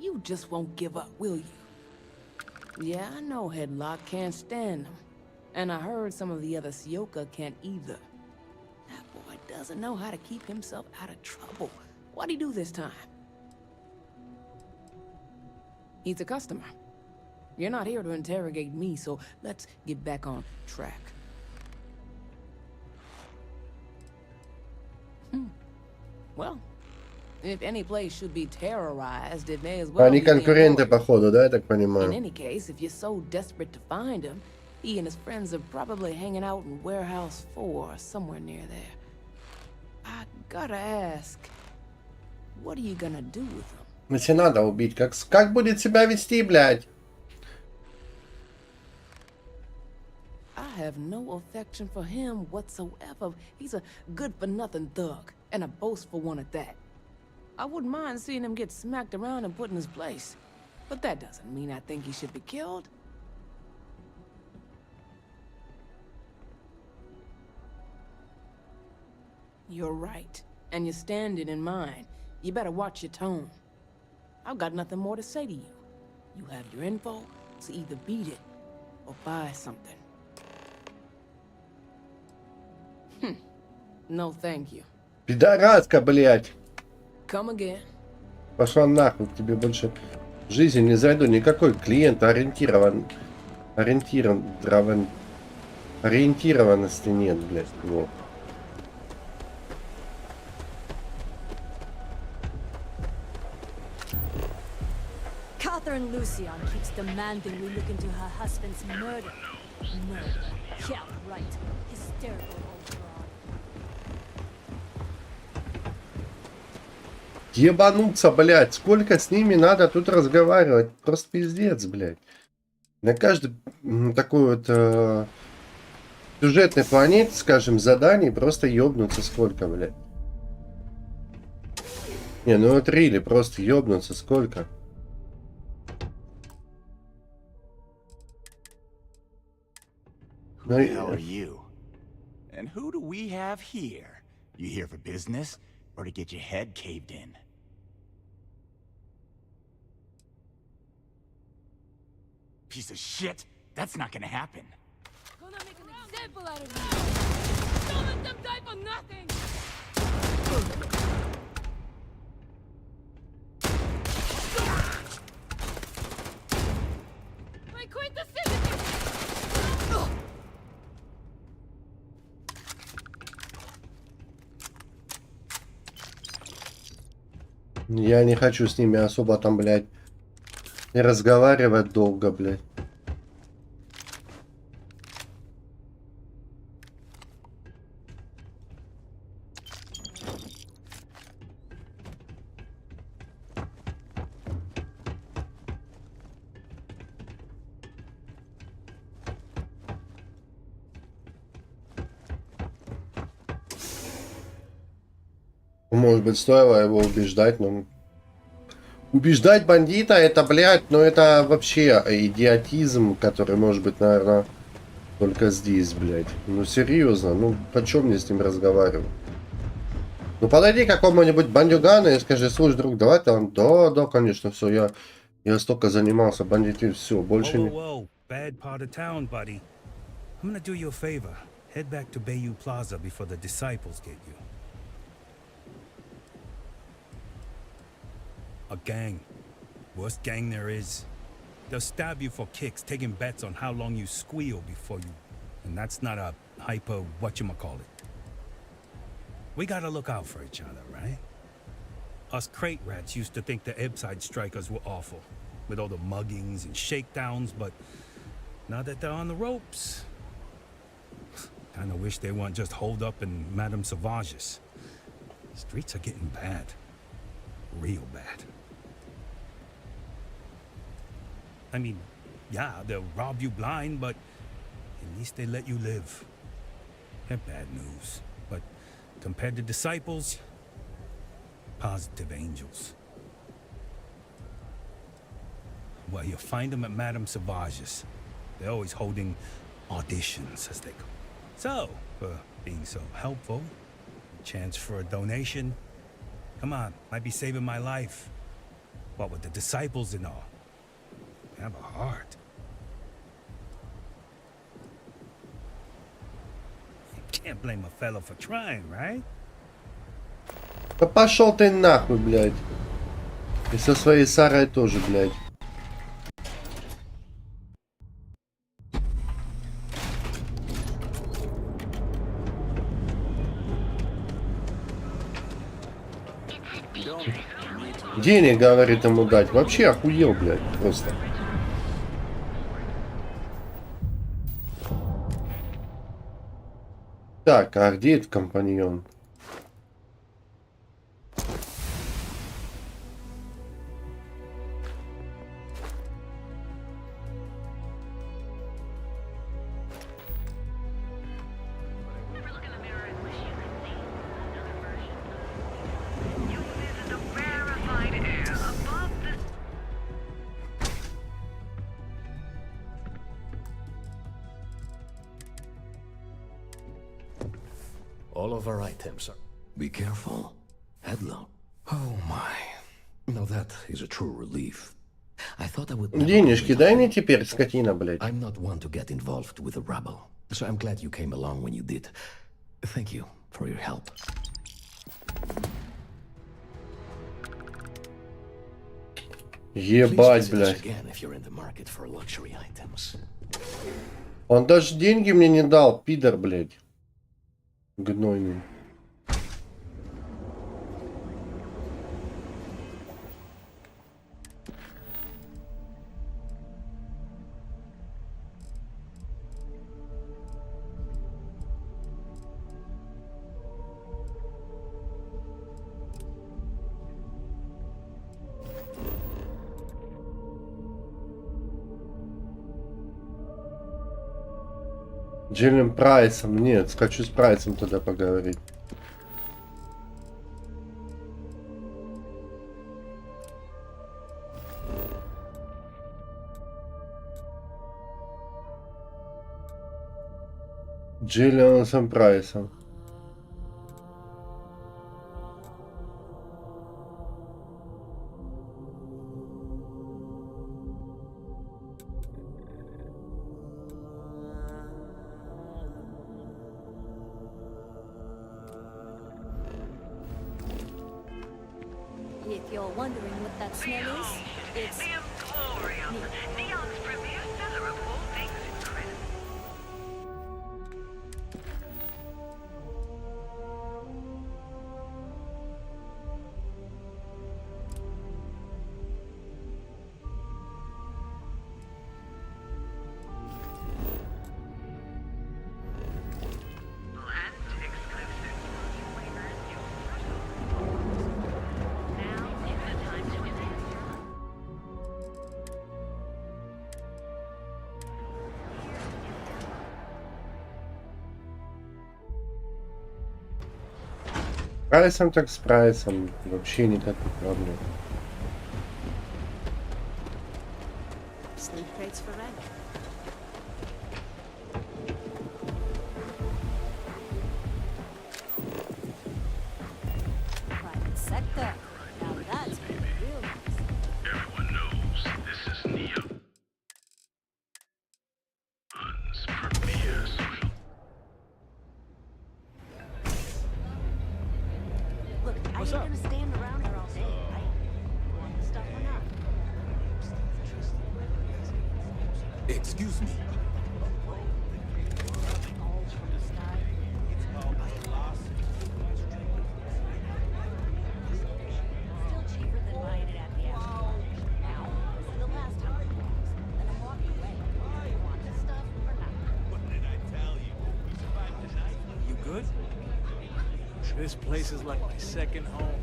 S14: You just won't give up, will you? Yeah, I know Headlock can't stand them. And I heard some of the other Sioka can't either. That boy doesn't know how to keep himself out of trouble. What'd he do this time? He's a customer. You're not here to interrogate me, so let's get back on track. Well, if any place should be terrorized, it may as well
S1: Они
S14: be
S1: конкуренты, походу, да, я так
S14: In
S1: понимаю?
S14: any case, if you're so desperate to find him, he and his friends are probably hanging out in Warehouse 4 or somewhere near there. I gotta ask, what are you gonna do with him?
S1: Если надо убить, как будет себя вести, блядь?
S14: I have no affection for him whatsoever. He's a good-for-nothing thug, and a boastful one at that. I wouldn't mind seeing him get smacked around and put in his place, but that doesn't mean I think he should be killed. You're right, and you're standing in mine. You better watch your tone. I've got nothing more to say to you. You have your info, so either beat it or buy something. No thank you.
S1: Пидораска, блядь.
S14: Come again.
S1: Пошла нахуй, к тебе больше в жизни не зайду. Никакой клиент ориентированности нет, блядь. Вот.
S19: Catherine Lucian keeps demanding we look into her husband's murder. Murder. Yeah, right. Hysterical old broad.
S1: Ебануться, блядь. Сколько с ними надо тут разговаривать? Просто пиздец, блядь. На каждой такой вот сюжетной планете, скажем, заданий просто ёбнуться сколько, блядь. Не, ну вот рили, просто ёбнуться сколько.
S20: Who the hell are you? And who do we have here? You here for business, or to get your head caved in? piece of shit. That's not gonna happen.
S19: Gonna make an example out of you. Don't let them die for nothing. I quit the syndicate.
S1: Я не хочу с ними особо там, блядь, и разговаривать долго, блядь. Может быть, стоило его убеждать, но... Убеждать бандита, это, блядь, ну это вообще идиотизм, который может быть, наверное, только здесь, блядь. Ну, серьезно, ну, о чем мне с ним разговаривать? Ну, подойди к какому-нибудь бандюгану и скажи: слушай, друг, давай там... Да, конечно, все, я столько занимался бандитом, все, больше не...
S21: Whoa, bad part of town, buddy. I'm gonna do you a favor. Head back to Bayou Plaza before the disciples get you. A gang. Worst gang there is. They'll stab you for kicks, taking bets on how long you squeal before you... And that's not a hyper whatchamacallit. We gotta look out for each other, right? Us crate rats used to think the Ebbside strikers were awful, with all the muggings and shakedowns, but now that they're on the ropes, kinda wish they weren't just holed up in Madame Sauvage's. Streets are getting bad. Real bad. I mean, yeah, they'll rob you blind, but at least they let you live. They're bad news, but compared to disciples, positive angels. Well, you'll find them at Madame Sauvage's. They're always holding auditions, as they call it. So, for being so helpful, a chance for a donation. Come on, might be saving my life. What with the disciples and all. Have a heart. Can't blame a fellow for trying, right?
S1: Да пошел ты нахуй, блядь. И со своей Сарой тоже, блядь. Денег, говорит, ему дать. Вообще охуел, блядь, просто. Так, а где этот компаньон?
S17: All of our items are... Be careful. Headlock. Oh my. Now that is a true relief. I thought I would...
S1: Денежки дай мне теперь, скотина, блядь.
S17: I'm not one to get involved with the rabble, so I'm glad you came along when you did. Thank you for your help.
S1: Ебать, блядь. Он даже деньги мне не дал, пидор, блядь. Гнойный. Джиллиан Прайсом. Нет, хочу с Прайсом тогда поговорить. Джиллианом Прайсом.
S19: If you're wondering what that smell is, it's
S8: Neon's premier seller of all things incredible.
S1: С прайсом так с прайсом. Вообще никаких проблем.
S9: Sleep crates for rent.
S19: private sector. Now that's real nice.
S10: Everyone knows this is Neone's premier social.
S2: Look, I ain't gonna stand around here all day, right? You want the stuff or not?
S3: Excuse me.
S2: Still cheaper than buying it at the Apple. Now, this is the last time I promise. Then I'm walking away. You want this stuff or not?
S3: What did I tell you? We survived tonight. You good?
S22: This place is like my second home.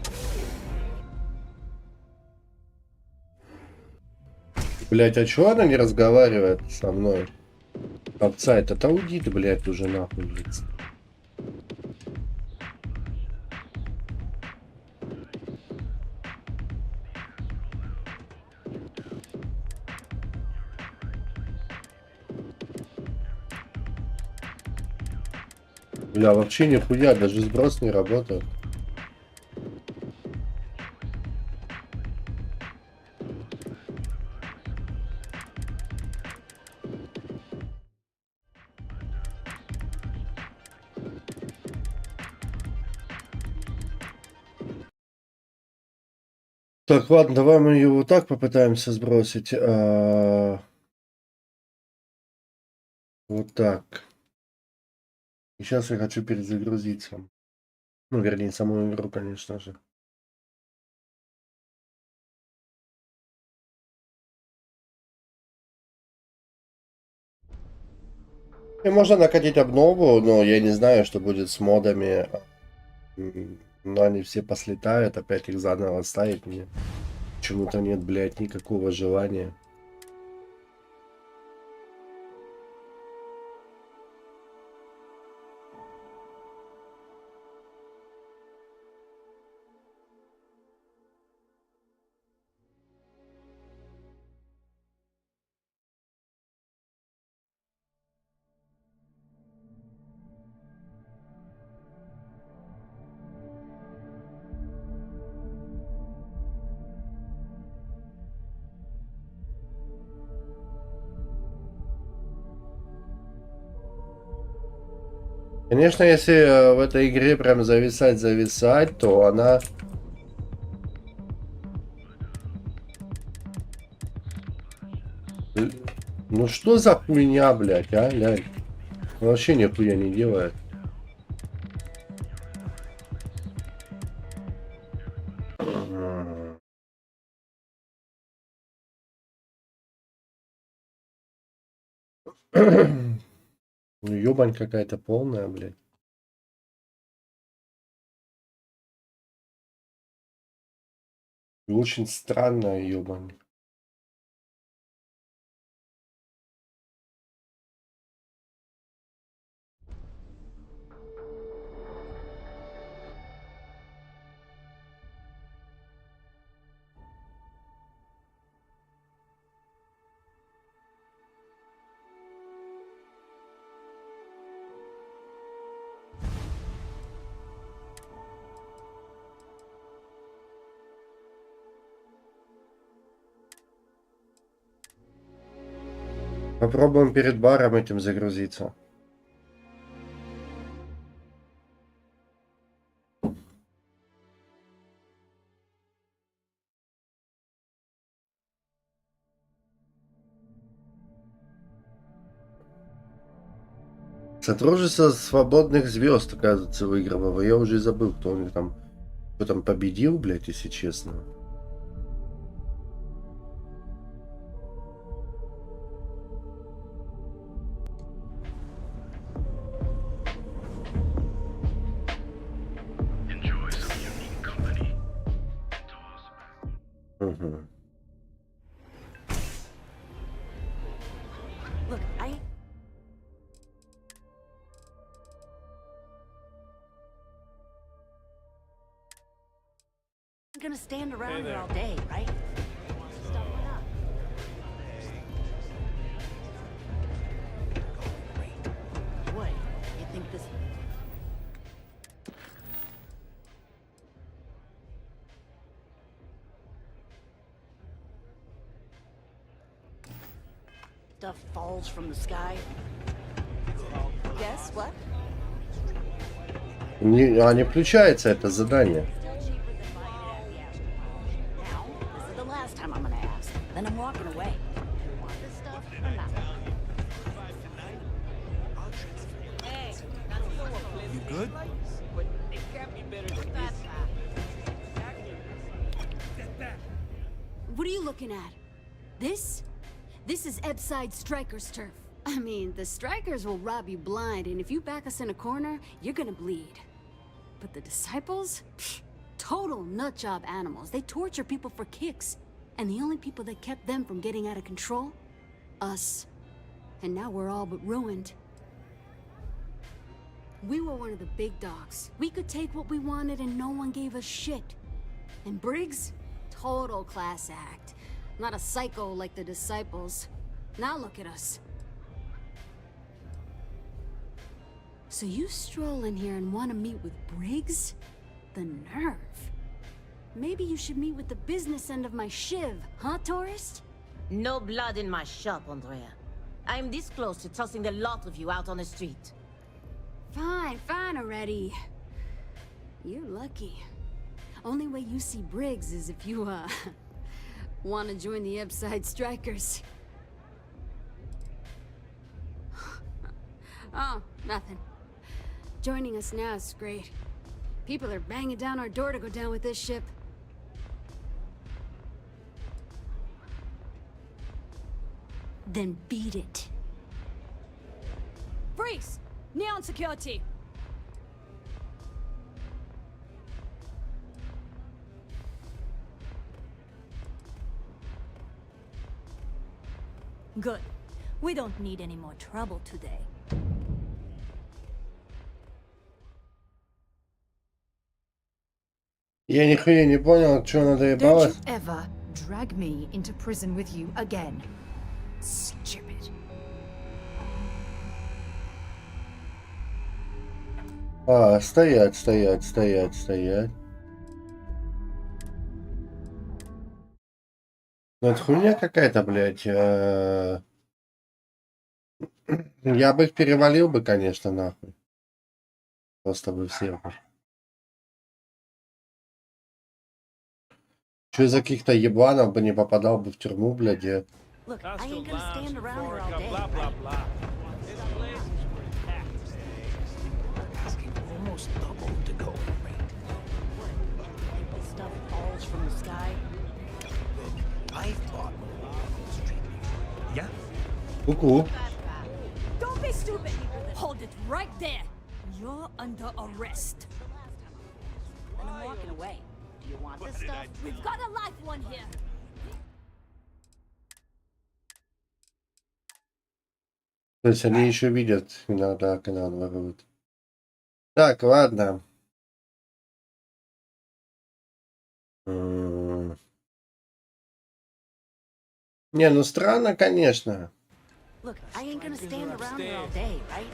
S1: Блять, а чё она не разговаривает со мной? Апсайд, отойди ты, блять, уже нахуй, блядь. Бля, вообще нихуя, даже сброс не работает. Так, ладно, давай мы его вот так попытаемся сбросить. Вот так. И сейчас я хочу перезагрузиться. Ну, вернее, саму игру, конечно же. И можно накатить обнову, но я не знаю, что будет с модами. Но они все послетают, опять их заново ставить мне. Почему-то нет, блядь, никакого желания. Конечно, если в этой игре прям зависать, то она... Ну что за хуйня, блядь, а, блядь? Вообще нихуя не делает. Ну, ёбань какая-то полная, блядь. И очень странная ёбань. Попробуем перед баром этим загрузиться. Содружество свободных звезд, оказывается, выигрывало. Я уже и забыл, кто у них там, кто там победил, блядь, если честно. Угу.
S2: Look, I'm gonna stand around here all day, right? Stuff went up. What? You think this? Stuff falls from the sky. Yes, what?
S1: Не включается это задание.
S2: This is the last time I'm gonna ask. Then I'm walking away. You want this stuff or not? Hey,
S22: You good?
S2: it can't be better than that.
S19: What are you looking at? This? This is Ebside Strikers' turf. I mean, the Strikers will rob you blind, and if you back us in a corner, you're gonna bleed. But the Disciples? Pfft, total nutjob animals. They torture people for kicks. And the only people that kept them from getting out of control? Us. And now we're all but ruined. We were one of the big dogs. We could take what we wanted and no one gave us shit. And Briggs? Total class act. Not a psycho like the Disciples. Now look at us. So you stroll in here and want to meet with Briggs? The nerve. Maybe you should meet with the business end of my shiv, huh, tourist?
S6: No blood in my shop, Andrea. I'm this close to tossing the lot of you out on the street.
S19: Fine, fine already. You're lucky. Only way you see Briggs is if you, want to join the Ebside Strikers. Oh, nothing. Joining us now is great. People are banging down our door to go down with this ship. Then beat it.
S12: Freeze! Neon security!
S19: Good. We don't need any more trouble today.
S1: Я нихуя не понял, что она доебалась.
S9: Don't you ever drag me into prison with you again. Stupid.
S1: Стоять, стоять, стоять, стоять. Ну это хуйня какая-то, блядь. Я бы их перевалил бы, конечно, нахуй. Просто бы всех. Че за каких-то ебланов бы не попадал бы в тюрьму, блядь, я...
S2: Look, I ain't gonna stand around here all day.
S22: Blah, blah, blah. This place is packed.
S16: Asking almost double the going rate.
S2: This stuff falls from the sky.
S16: I've bought street. Yeah?
S1: Ку-ку.
S12: Don't be stupid! Hold it right there! You're under arrest.
S2: Then I'm walking away. Do you want this stuff?
S12: We've got a live one here!
S1: То есть они еще видят иногда, когда он ворует. Так, ладно. Не, ну странно, конечно.
S2: Look, I ain't gonna stand around here all day, right?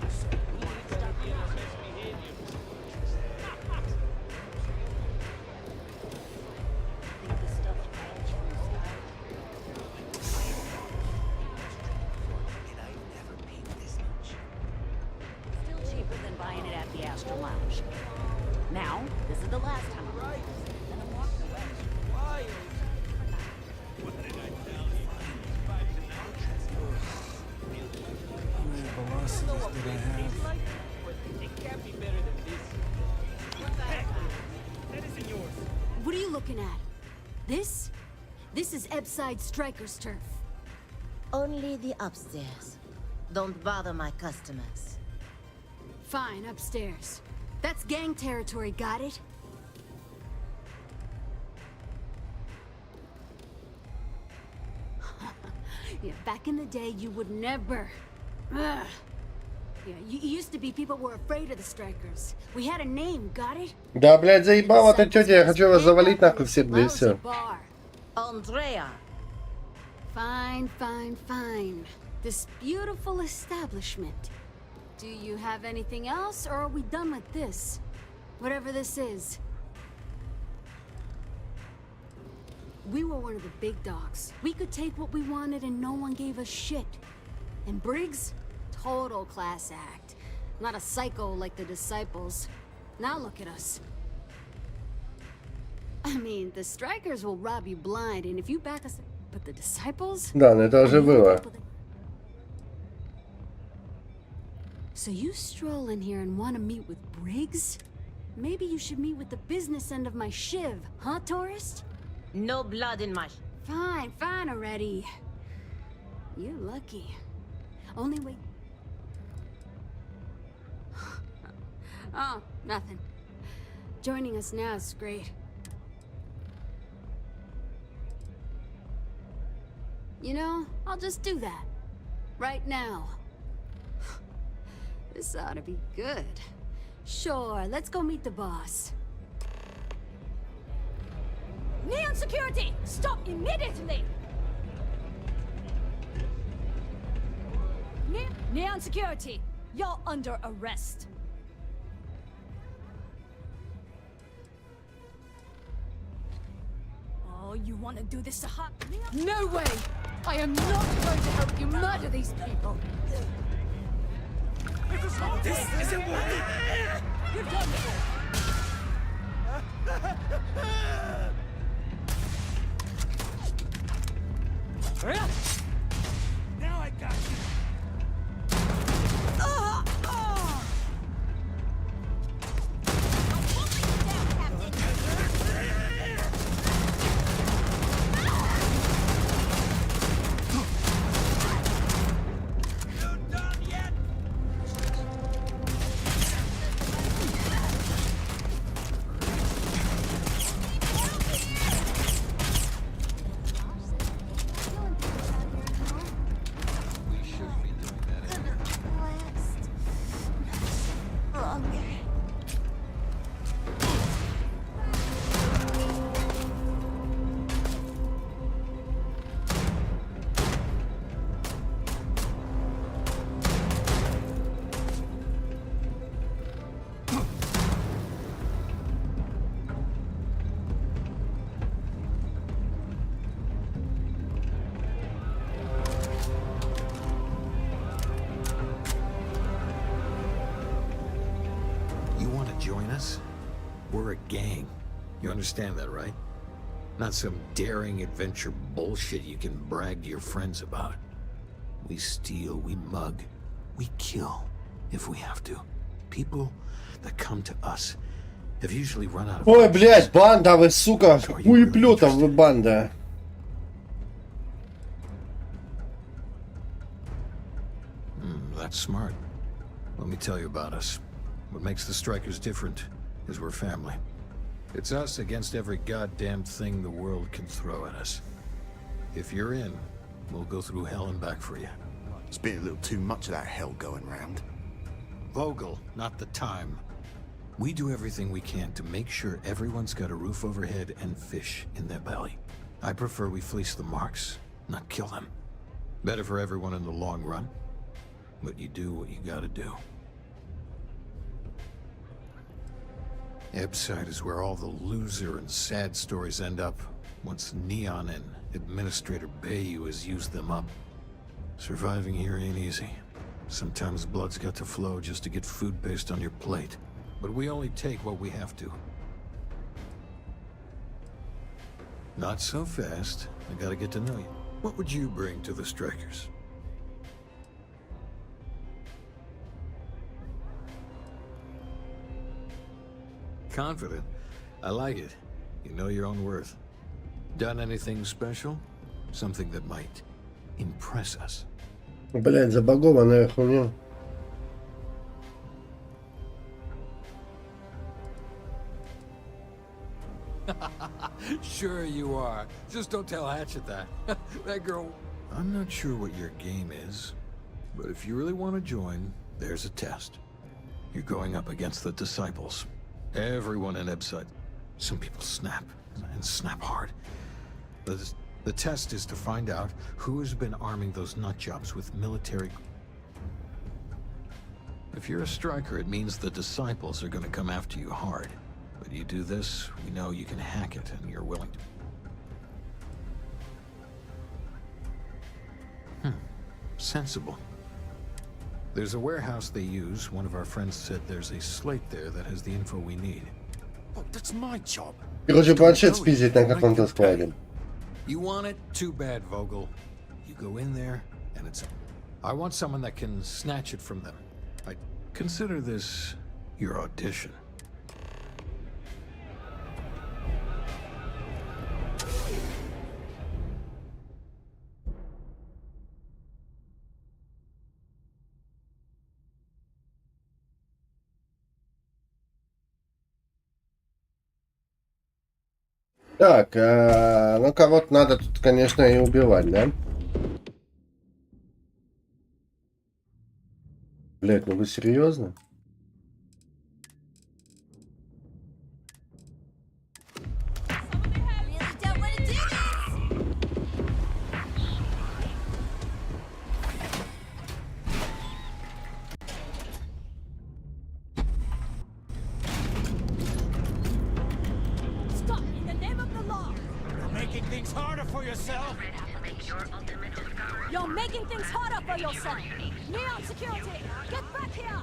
S2: Still cheaper than buying it at the Astro Lounge. Now, this is the last time I'm right. Then I'm walking away.
S22: What did I tell you? know what big tastes like, but it can't be better than this. Hey, that isn't yours.
S19: What are you looking at? This? This is Ebside Striker's turf.
S6: Only the upstairs. Don't bother my customers.
S19: Fine, upstairs. That's gang territory, got it? Yeah, back in the day, you would never... Ugh. Yeah, you used to be people were afraid of the Strikers. We had a name, got it?
S1: Да, блядь, заебала ты, тетя, я хочу вас завалить нахуй всех, да и все.
S6: Andrea.
S19: Fine, fine, fine. This beautiful establishment. Do you have anything else, or are we done with this? Whatever this is. We were one of the big dogs. We could take what we wanted and no one gave us shit. And Briggs? Total class act. Not a psycho like the disciples. Now look at us. I mean, the Strikers will rob you blind, and if you back us... But the disciples?
S1: Да, но это уже было.
S19: So you stroll in here and want to meet with Briggs? Maybe you should meet with the business end of my shiv, huh, tourist?
S6: No blood in my...
S19: Fine, fine already. You're lucky. Only way... Oh, nothing. Joining us now is great. You know, I'll just do that. Right now. This ought to be good. Sure, let's go meet the boss.
S12: Neon security! Stop immediately! Neon security! You're under arrest. Oh, you want to do this to Hot?
S9: No way! I am not going to help you murder these people.
S22: This isn't working!
S12: You're done for.
S22: Now I got you!
S17: We're a gang. You understand that, right? Not some daring adventure bullshit you can brag to your friends about. We steal, we mug, we kill, if we have to. People that come to us have usually run out of...
S1: Ой, блядь, банда вы, сука, хуеплетов вы, банда.
S17: That's smart. Let me tell you about us. What makes the Strikers different is we're family. It's us against every goddamn thing the world can throw at us. If you're in, we'll go through hell and back for you.
S3: It's been a little too much of that hell going round.
S17: Vogel, not the time. We do everything we can to make sure everyone's got a roof overhead and fish in their belly. I prefer we fleece the marks, not kill them. Better for everyone in the long run. But you do what you gotta do. Ebside is where all the loser and sad stories end up once Neone and Administrator Bayou has used them up. Surviving here ain't easy. Sometimes blood's got to flow just to get food based on your plate. But we only take what we have to. Not so fast. I gotta get to know you. What would you bring to the Strikers?
S13: Confident. I like it. You know your own worth. Done anything special? Something that might impress us?
S1: Блять, забагованная хуйня.
S13: Sure you are. Just don't tell Hatchet that. That girl... I'm not sure what your game is, but if you really want to join, there's a test. You're going up against the disciples. Everyone in Ebside. Some people snap, and snap hard. The test is to find out who has been arming those nutjobs with military... If you're a striker, it means the disciples are going to come after you hard. But you do this, we know you can hack it, and you're willing to... Sensible. There's a warehouse they use. One of our friends said there's a slate there that has the info we need.
S20: Oh, that's my job.
S1: Короче, планшет спиздить на каком-то складе.
S13: You want it? Too bad, Vogel. You go in there, and it's... I want someone that can snatch it from them. I consider this your audition.
S1: Так, ну кого-то надо тут, конечно, и убивать, да? Блять, ну вы серьезно?
S12: You're making things harder for yourself. Neon security, get back here!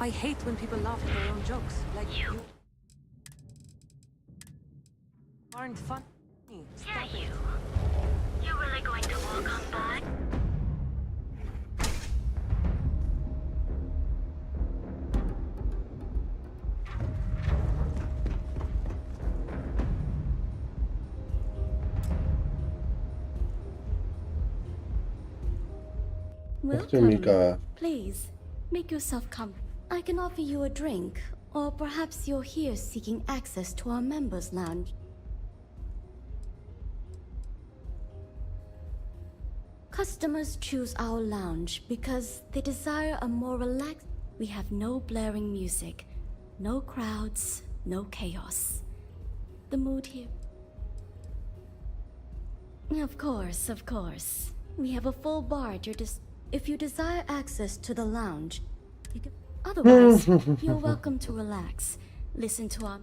S14: I hate when people laugh at their own jokes, like you. Aren't funny.
S18: Yeah, you. You're really going to walk on by?
S1: Welcome.
S15: Please, make yourself comfortable. I can offer you a drink, or perhaps you're here seeking access to our members' lounge. Customers choose our lounge because they desire a more relaxed... We have no blaring music, no crowds, no chaos. The mood here... Of course, of course. We have a full bar at your If you desire access to the lounge, you can... Otherwise, you're welcome to relax. Listen to our...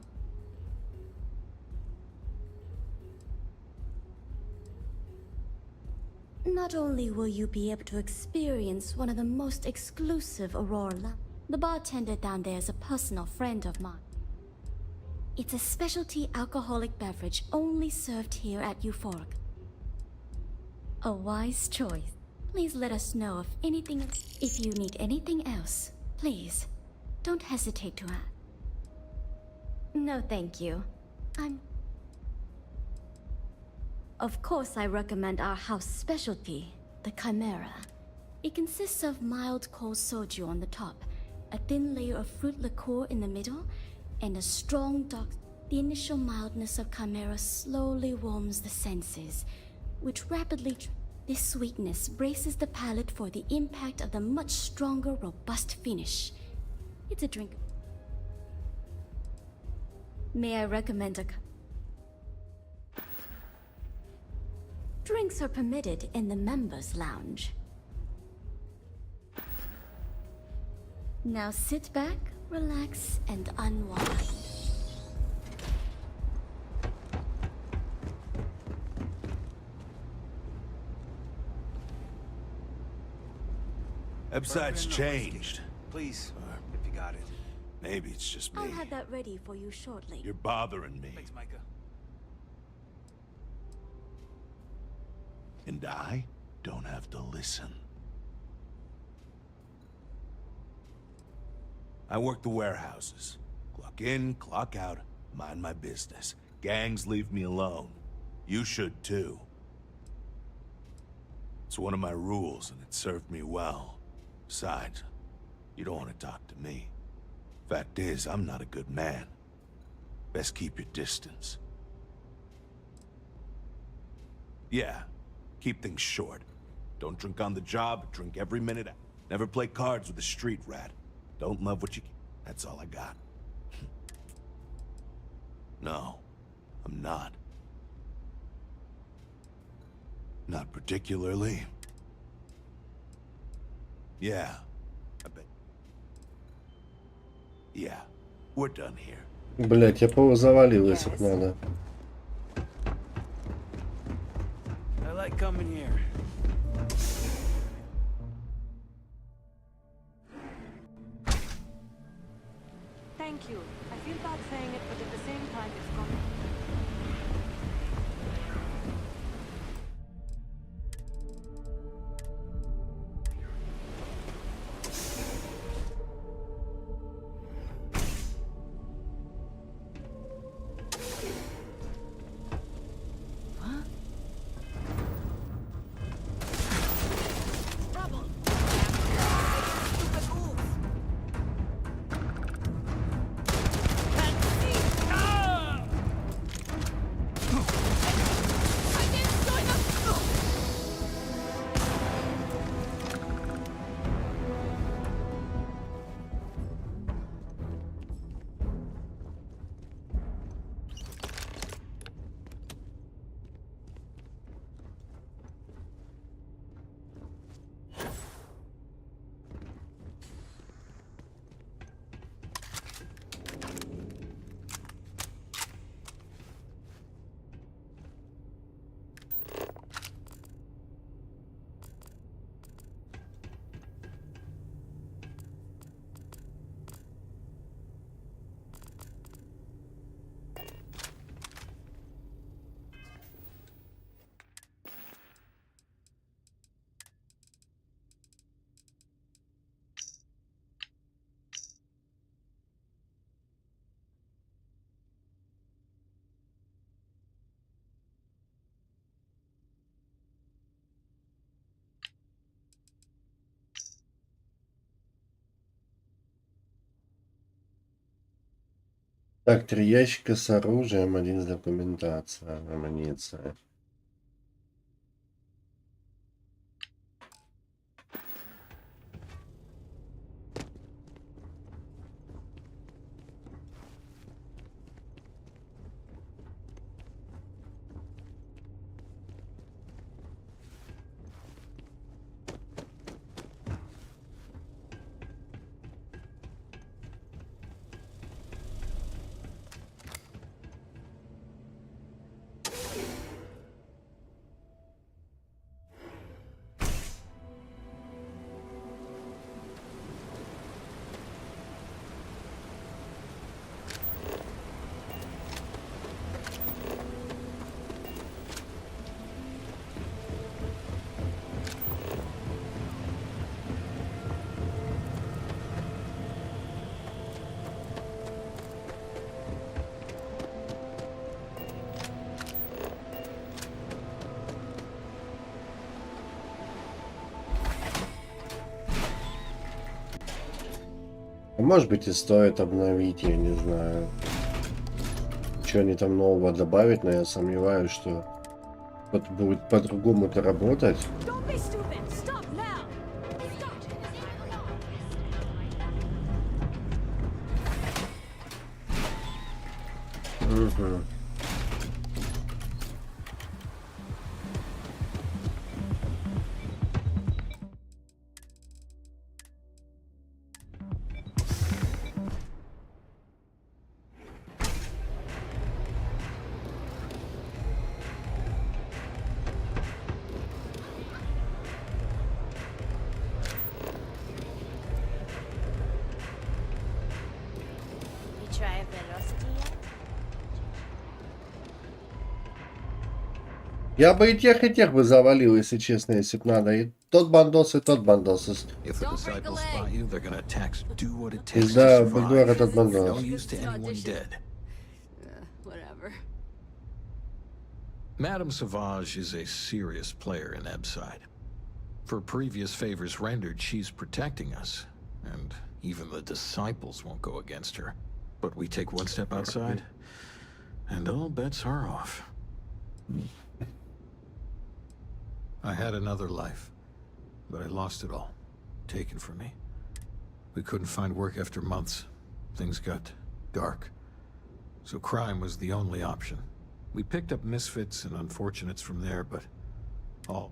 S15: Not only will you be able to experience one of the most exclusive Aurora lounge, the bartender down there is a personal friend of mine. It's a specialty alcoholic beverage only served here at Euphoric. A wise choice. Please let us know if anything... If you need anything else, please, don't hesitate to ask. No, thank you. Of course, I recommend our house specialty, the Chimera. It consists of mild cold soju on the top, a thin layer of fruit liqueur in the middle, and a strong dark... The initial mildness of Chimera slowly warms the senses, which rapidly... This sweetness braces the palate for the impact of the much stronger, robust finish. It's a drink. May I recommend a... Drinks are permitted in the members' lounge. Now sit back, relax, and unwind.
S3: Website's changed.
S20: Please, if you got it.
S3: Maybe it's just me.
S15: I'll have that ready for you shortly.
S3: You're bothering me.
S20: Thanks, Micah.
S3: And I don't have to listen. I work the warehouses. Clock in, clock out, mind my business. Gangs leave me alone. You should too. It's one of my rules, and it served me well. Besides, you don't want to talk to me. Fact is, I'm not a good man. Best keep your distance. Yeah, keep things short. Don't drink on the job, drink every minute. Never play cards with a street rat. Don't love what you get. That's all I got. No, I'm not. Not particularly. Yeah, I bet. Yeah, we're done here.
S1: Блять, я завалил, если б надо.
S22: I like coming here.
S12: Thank you. I feel bad saying it, but at the same time, it's gone.
S1: Так, 3 ящика с оружием, 1 с документацией, амуниция. Может быть, и стоит обновить, я не знаю. Что они там нового добавить, но я сомневаюсь, что это будет по-другому-то работать. Угу. Я бы и тех бы завалил, если честно, если бы надо. И тот бандос, и тот бандос.
S13: If the disciples spot you, they're gonna attack. Do what it takes
S1: Из
S13: to
S1: да,
S13: survive.
S1: бульдога тот
S13: No
S1: бандос.
S13: use to anyone dead.
S19: Whatever.
S13: Madame Sauvage is a serious player in Ebside. For previous favors rendered, she's protecting us. And even the disciples won't go against her. But we take one step outside, and all bets are off. I had another life, but I lost it all. Taken from me. We couldn't find work after months. Things got dark. So crime was the only option. We picked up misfits and unfortunates from there, but all...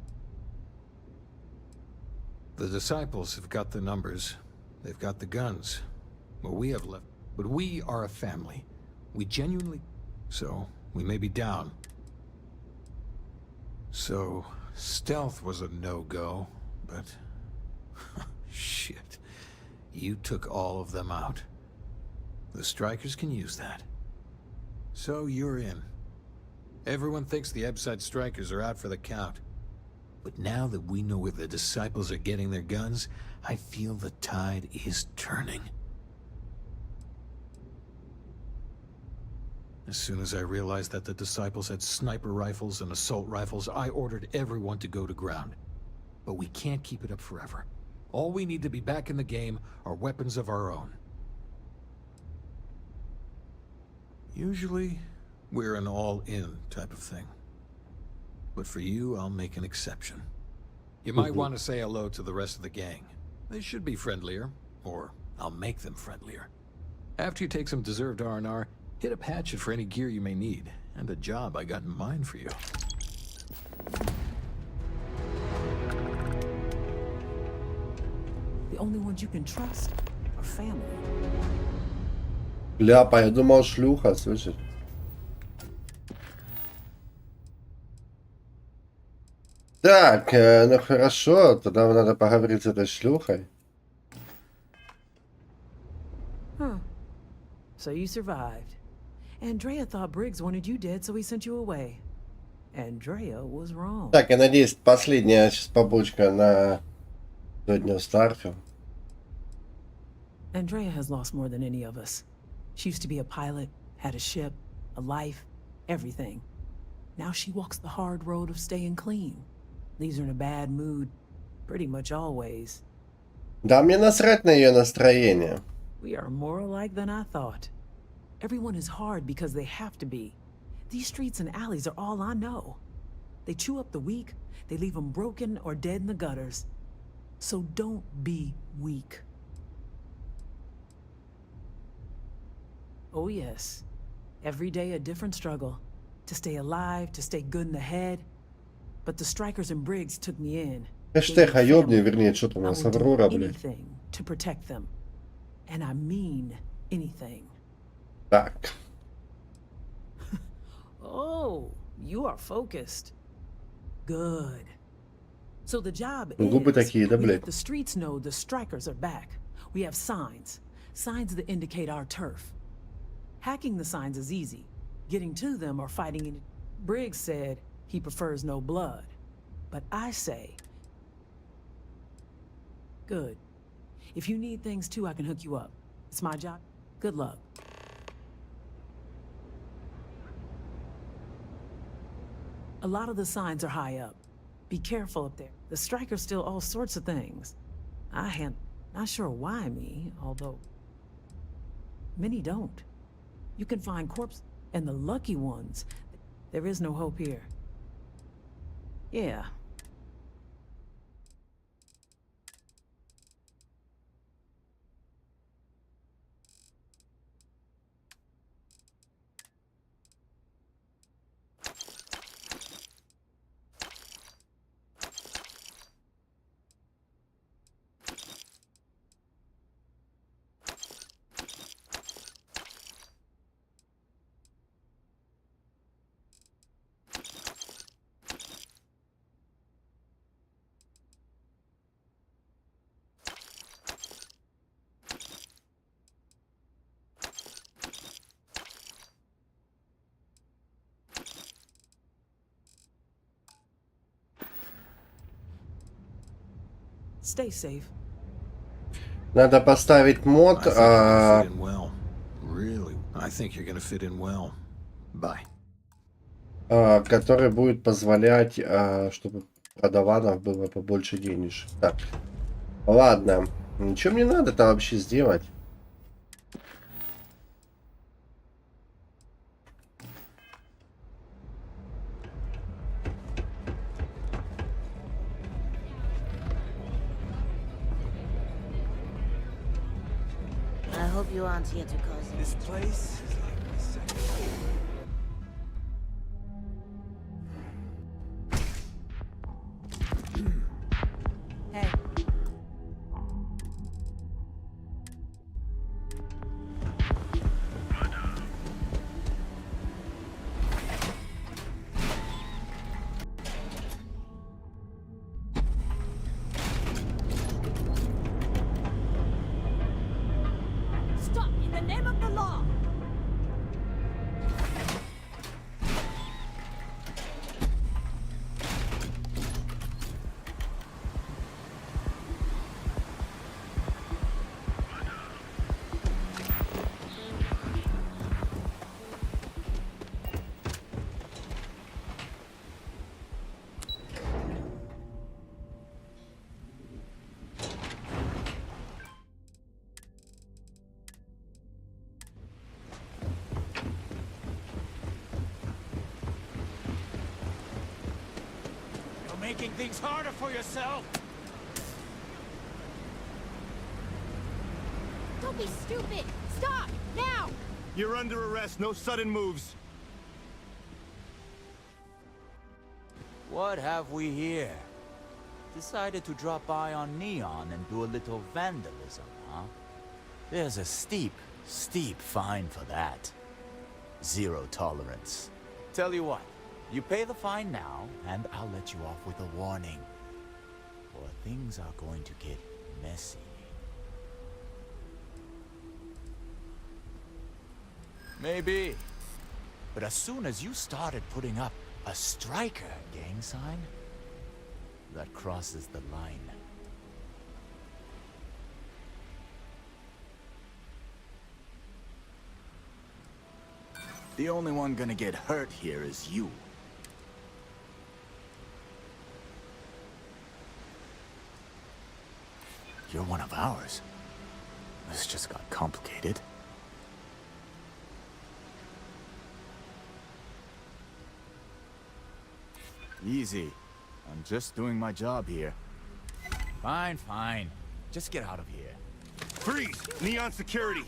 S13: The disciples have got the numbers. They've got the guns. What we have left... But we are a family. We genuinely... So, we may be down. So, stealth was a no-go, but... Shit. You took all of them out. The strikers can use that. So you're in. Everyone thinks the Ebside strikers are out for the count. But now that we know where the disciples are getting their guns, I feel the tide is turning. As soon as I realized that the disciples had sniper rifles and assault rifles, I ordered everyone to go to ground. But we can't keep it up forever. All we need to be back in the game are weapons of our own. Usually, we're an all-in type of thing. But for you, I'll make an exception. You might want to say hello to the rest of the gang. They should be friendlier, or I'll make them friendlier. After you take some deserved R&R, hit up Hatchet for any gear you may need, and a job I got in mind for you.
S14: The only ones you can trust are family.
S1: Ляпа, я думал, шлюха, слышишь? Так, ну хорошо, тогда надо поговорить с этой шлюхой.
S14: Huh. So you survived. Andrea thought Briggs wanted you dead, so he sent you away. Andrea was wrong.
S1: Так, я надеюсь, последняя сейчас побочка на дню Starfield.
S14: Andrea has lost more than any of us. She used to be a pilot, had a ship, a life, everything. Now she walks the hard road of staying clean. Leaves her in a bad mood, pretty much always.
S1: Да мне насрать на ее настроение.
S14: We are more alike than I thought. Everyone is hard because they have to be. These streets and alleys are all I know. They chew up the weak, they leave them broken or dead in the gutters. So don't be weak. Oh yes, every day a different struggle. To stay alive, to stay good in the head. But the strikers and Briggs took me in.
S1: Хэштег ёбни, вернее, что там у нас,
S14: I will do
S1: Аврора, блядь.
S14: anything to protect them. And I mean anything.
S1: Так.
S14: Oh, you are focused. Good. So the job
S1: Губы
S14: is,
S1: такие, да,
S14: we
S1: блядь?
S14: let the streets know the strikers are back. We have signs. Signs that indicate our turf. Hacking the signs is easy. Getting to them or fighting in... Briggs said he prefers no blood. But I say... Good. If you need things too, I can hook you up. It's my job. Good luck. A lot of the signs are high up. Be careful up there. The strikers steal all sorts of things. Not sure why me, although... Many don't. You can find corpses, and the lucky ones, there is no hope here. Yeah. Stay safe.
S1: Надо поставить мод, который будет позволять, чтобы продаванов было побольше денежек. Так, ладно. Ничего мне надо-то вообще сделать?
S6: I hope you aren't here to cause
S20: This place is like my second home.
S14: Hey.
S12: Stop in the name of the law!
S20: You're making things harder for yourself.
S12: Don't be stupid! Stop! Now!
S5: You're under arrest. No sudden moves.
S20: What have we here? Decided to drop by on Neon and do a little vandalism, huh? There's a steep fine for that. Zero tolerance. Tell you what, you pay the fine now, and I'll let you off with a warning. Or things are going to get messy. Maybe. But as soon as you started putting up a striker gang sign, that crosses the line. The only one gonna get hurt here is you. You're one of ours. This just got complicated. Easy. I'm just doing my job here. Fine, fine. Just get out of here.
S5: Freeze! Neon security.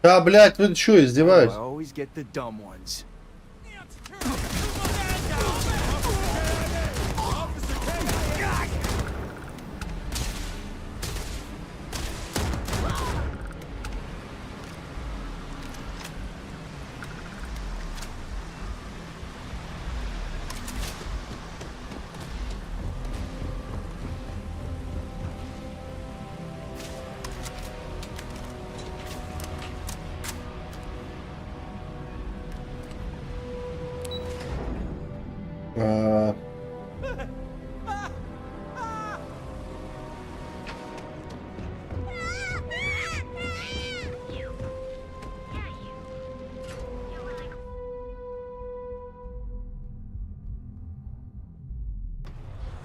S1: Да, блядь, вы что, издеваетесь?
S20: I always get the dumb ones.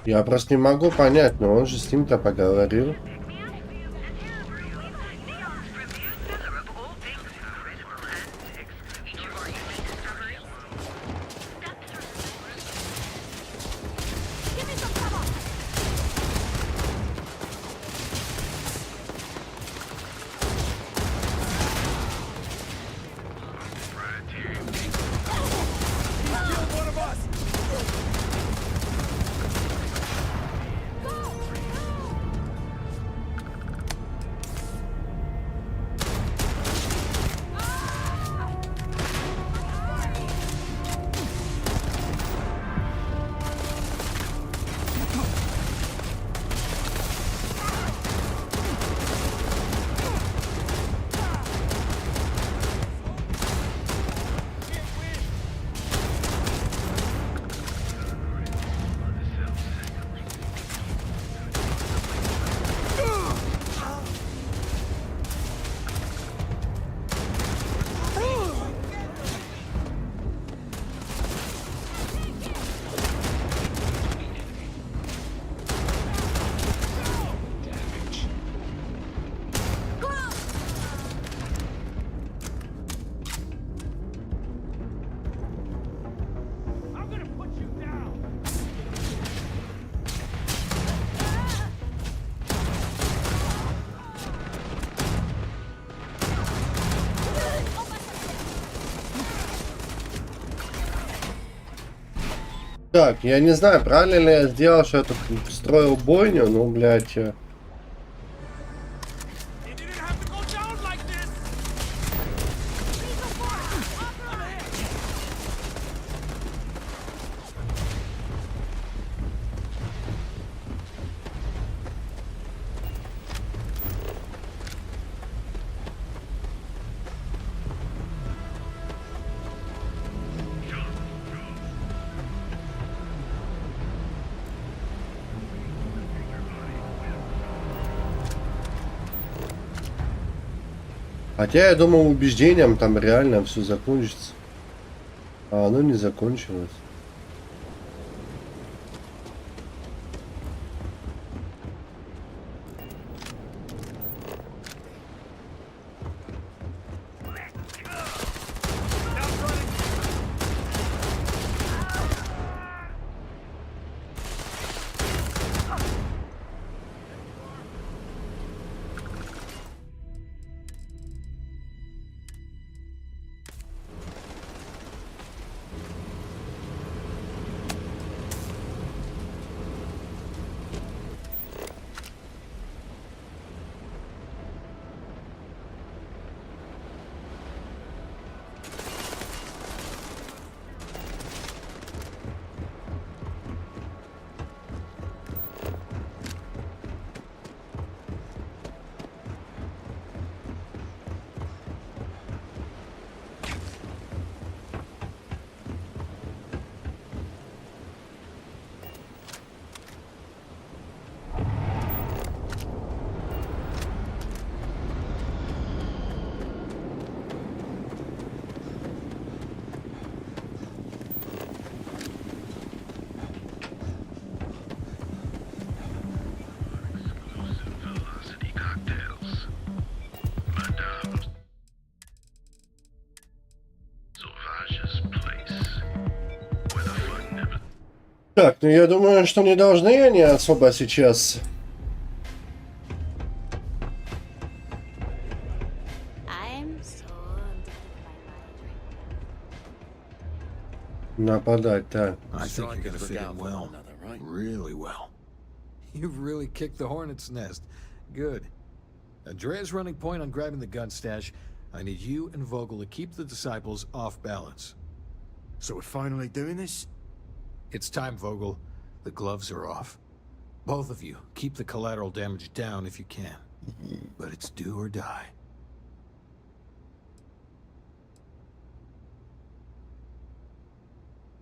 S1: Я просто не могу понять, но он же с ним-то поговорил. Так, я не знаю, правильно ли я сделал, что я тут строил бойню, ну, блядь. Хотя я думал, убеждением там реально все закончится. А оно не закончилось. Так, ну я думаю, что не должны они особо сейчас нападать, да.
S13: I think you're gonna fit in well. Really well. You've really kicked the hornet's nest. Good. Andrea's running point on grabbing the gun stash. I need you and Vogel to keep the disciples off balance.
S5: So we're finally doing this?
S13: It's time, Vogel. The gloves are off. Both of you, keep the collateral damage down if you can. But it's do or die.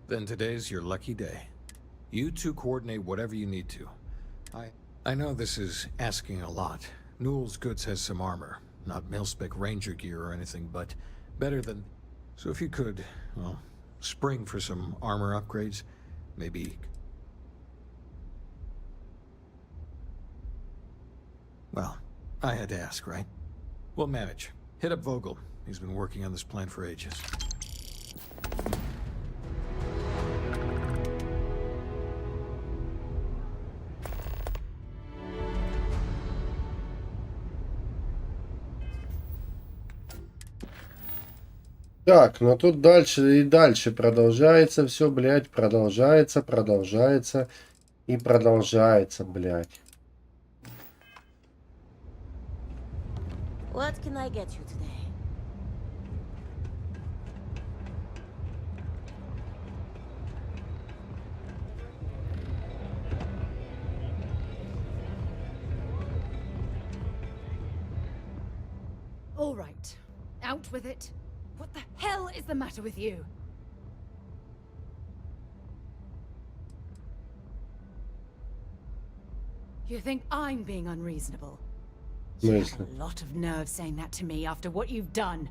S13: Then today's your lucky day. You two coordinate whatever you need to. I know this is asking a lot. Newell's Goods has some armor. Not mil-spec ranger gear or anything, but better than... So if you could, well, spring for some armor upgrades. Maybe... Well, I had to ask, right? We'll manage. Hit up Vogel. He's been working on this plan for ages.
S1: Так, но тут дальше и дальше продолжается все, блядь, продолжается, продолжается и продолжается, блядь.
S6: What can I get you today?
S9: All right. Out with it. What the hell is the matter with you? You think I'm being unreasonable? You have a lot of nerve saying that to me after what you've done.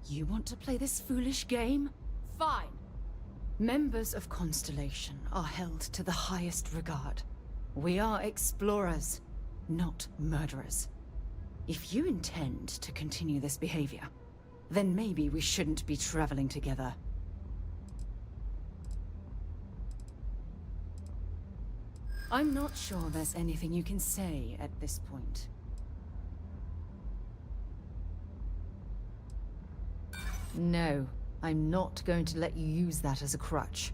S9: You want to play this foolish game? Fine. Members of Constellation are held to the highest regard. We are explorers, not murderers. If you intend to continue this behavior, then maybe we shouldn't be traveling together. I'm not sure there's anything you can say at this point. No, I'm not going to let you use that as a crutch.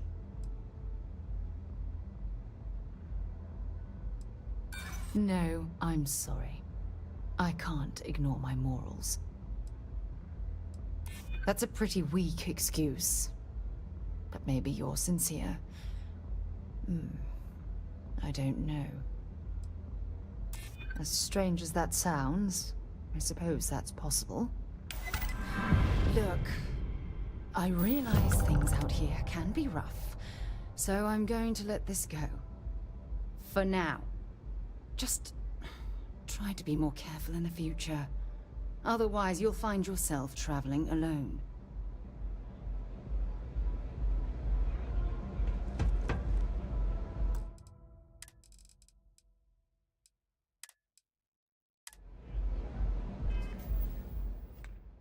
S9: No, I'm sorry. I can't ignore my morals. That's a pretty weak excuse. But maybe you're sincere. I don't know. As strange as that sounds, I suppose that's possible. Look, I realize things out here can be rough, so I'm going to let this go. For now. Just try to be more careful in the future. Otherwise, you'll find yourself traveling alone.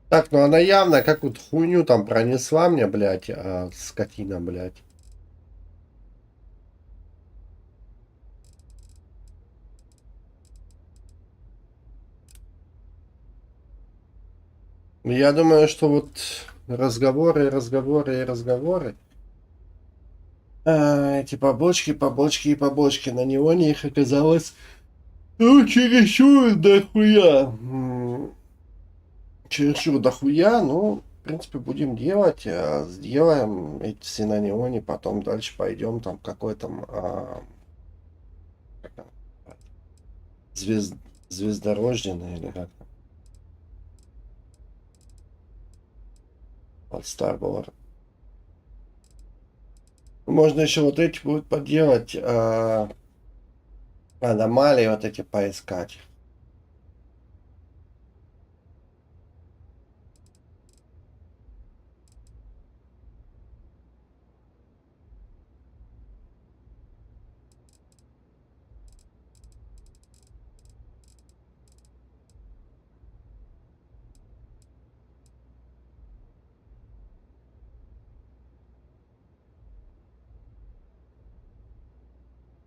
S1: Так, ну она явно какую-то хуйню там пронесла мне, блядь, скотина, блядь. Я думаю, что вот разговоры, разговоры и разговоры. Эти побочки, побочки и побочки. На Неоне их оказалось, ну, чересчур дохуя. Чересчур дохуя, ну, в принципе, будем делать. Сделаем эти все на Неоне, потом дальше пойдем там какой там как там, звездорожденный или как там. От Starboard. Можно еще вот эти будут поделать, аномалии вот эти поискать.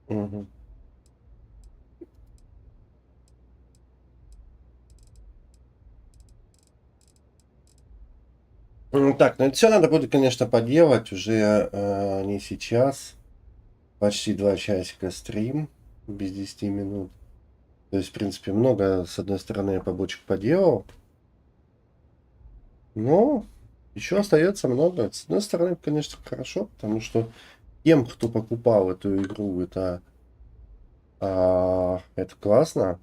S1: Угу. Так, ну это все надо будет, конечно, поделать уже не сейчас. Почти 2 часика стрим, без 10 минут. То есть, в принципе, много, с одной стороны, я побочек поделал. Но еще остается много. С одной стороны, конечно, хорошо, потому что тем, кто покупал эту игру, это классно.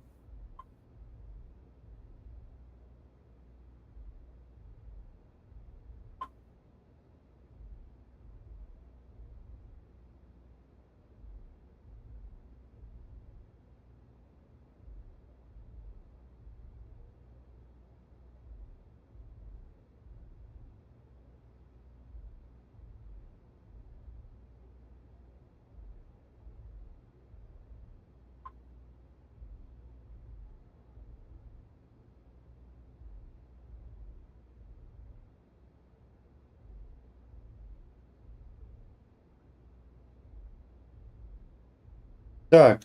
S1: Так.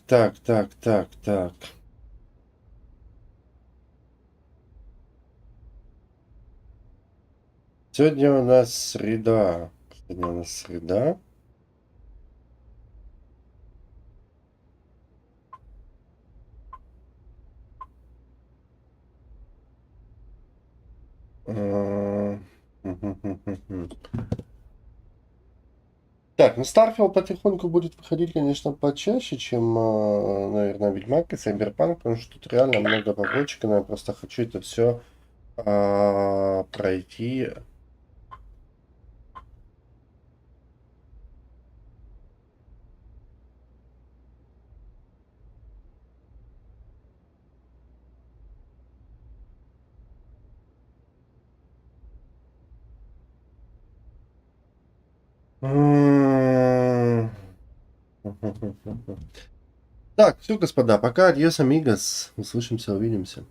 S1: Сегодня у нас среда. Так, ну Starfield потихоньку будет выходить, конечно, почаще, чем, наверное, Ведьмак и Cyberpunk, потому что тут реально много побочек, и я просто хочу это все пройти. Так, все, господа, пока, адьос, амигос. Услышимся, увидимся.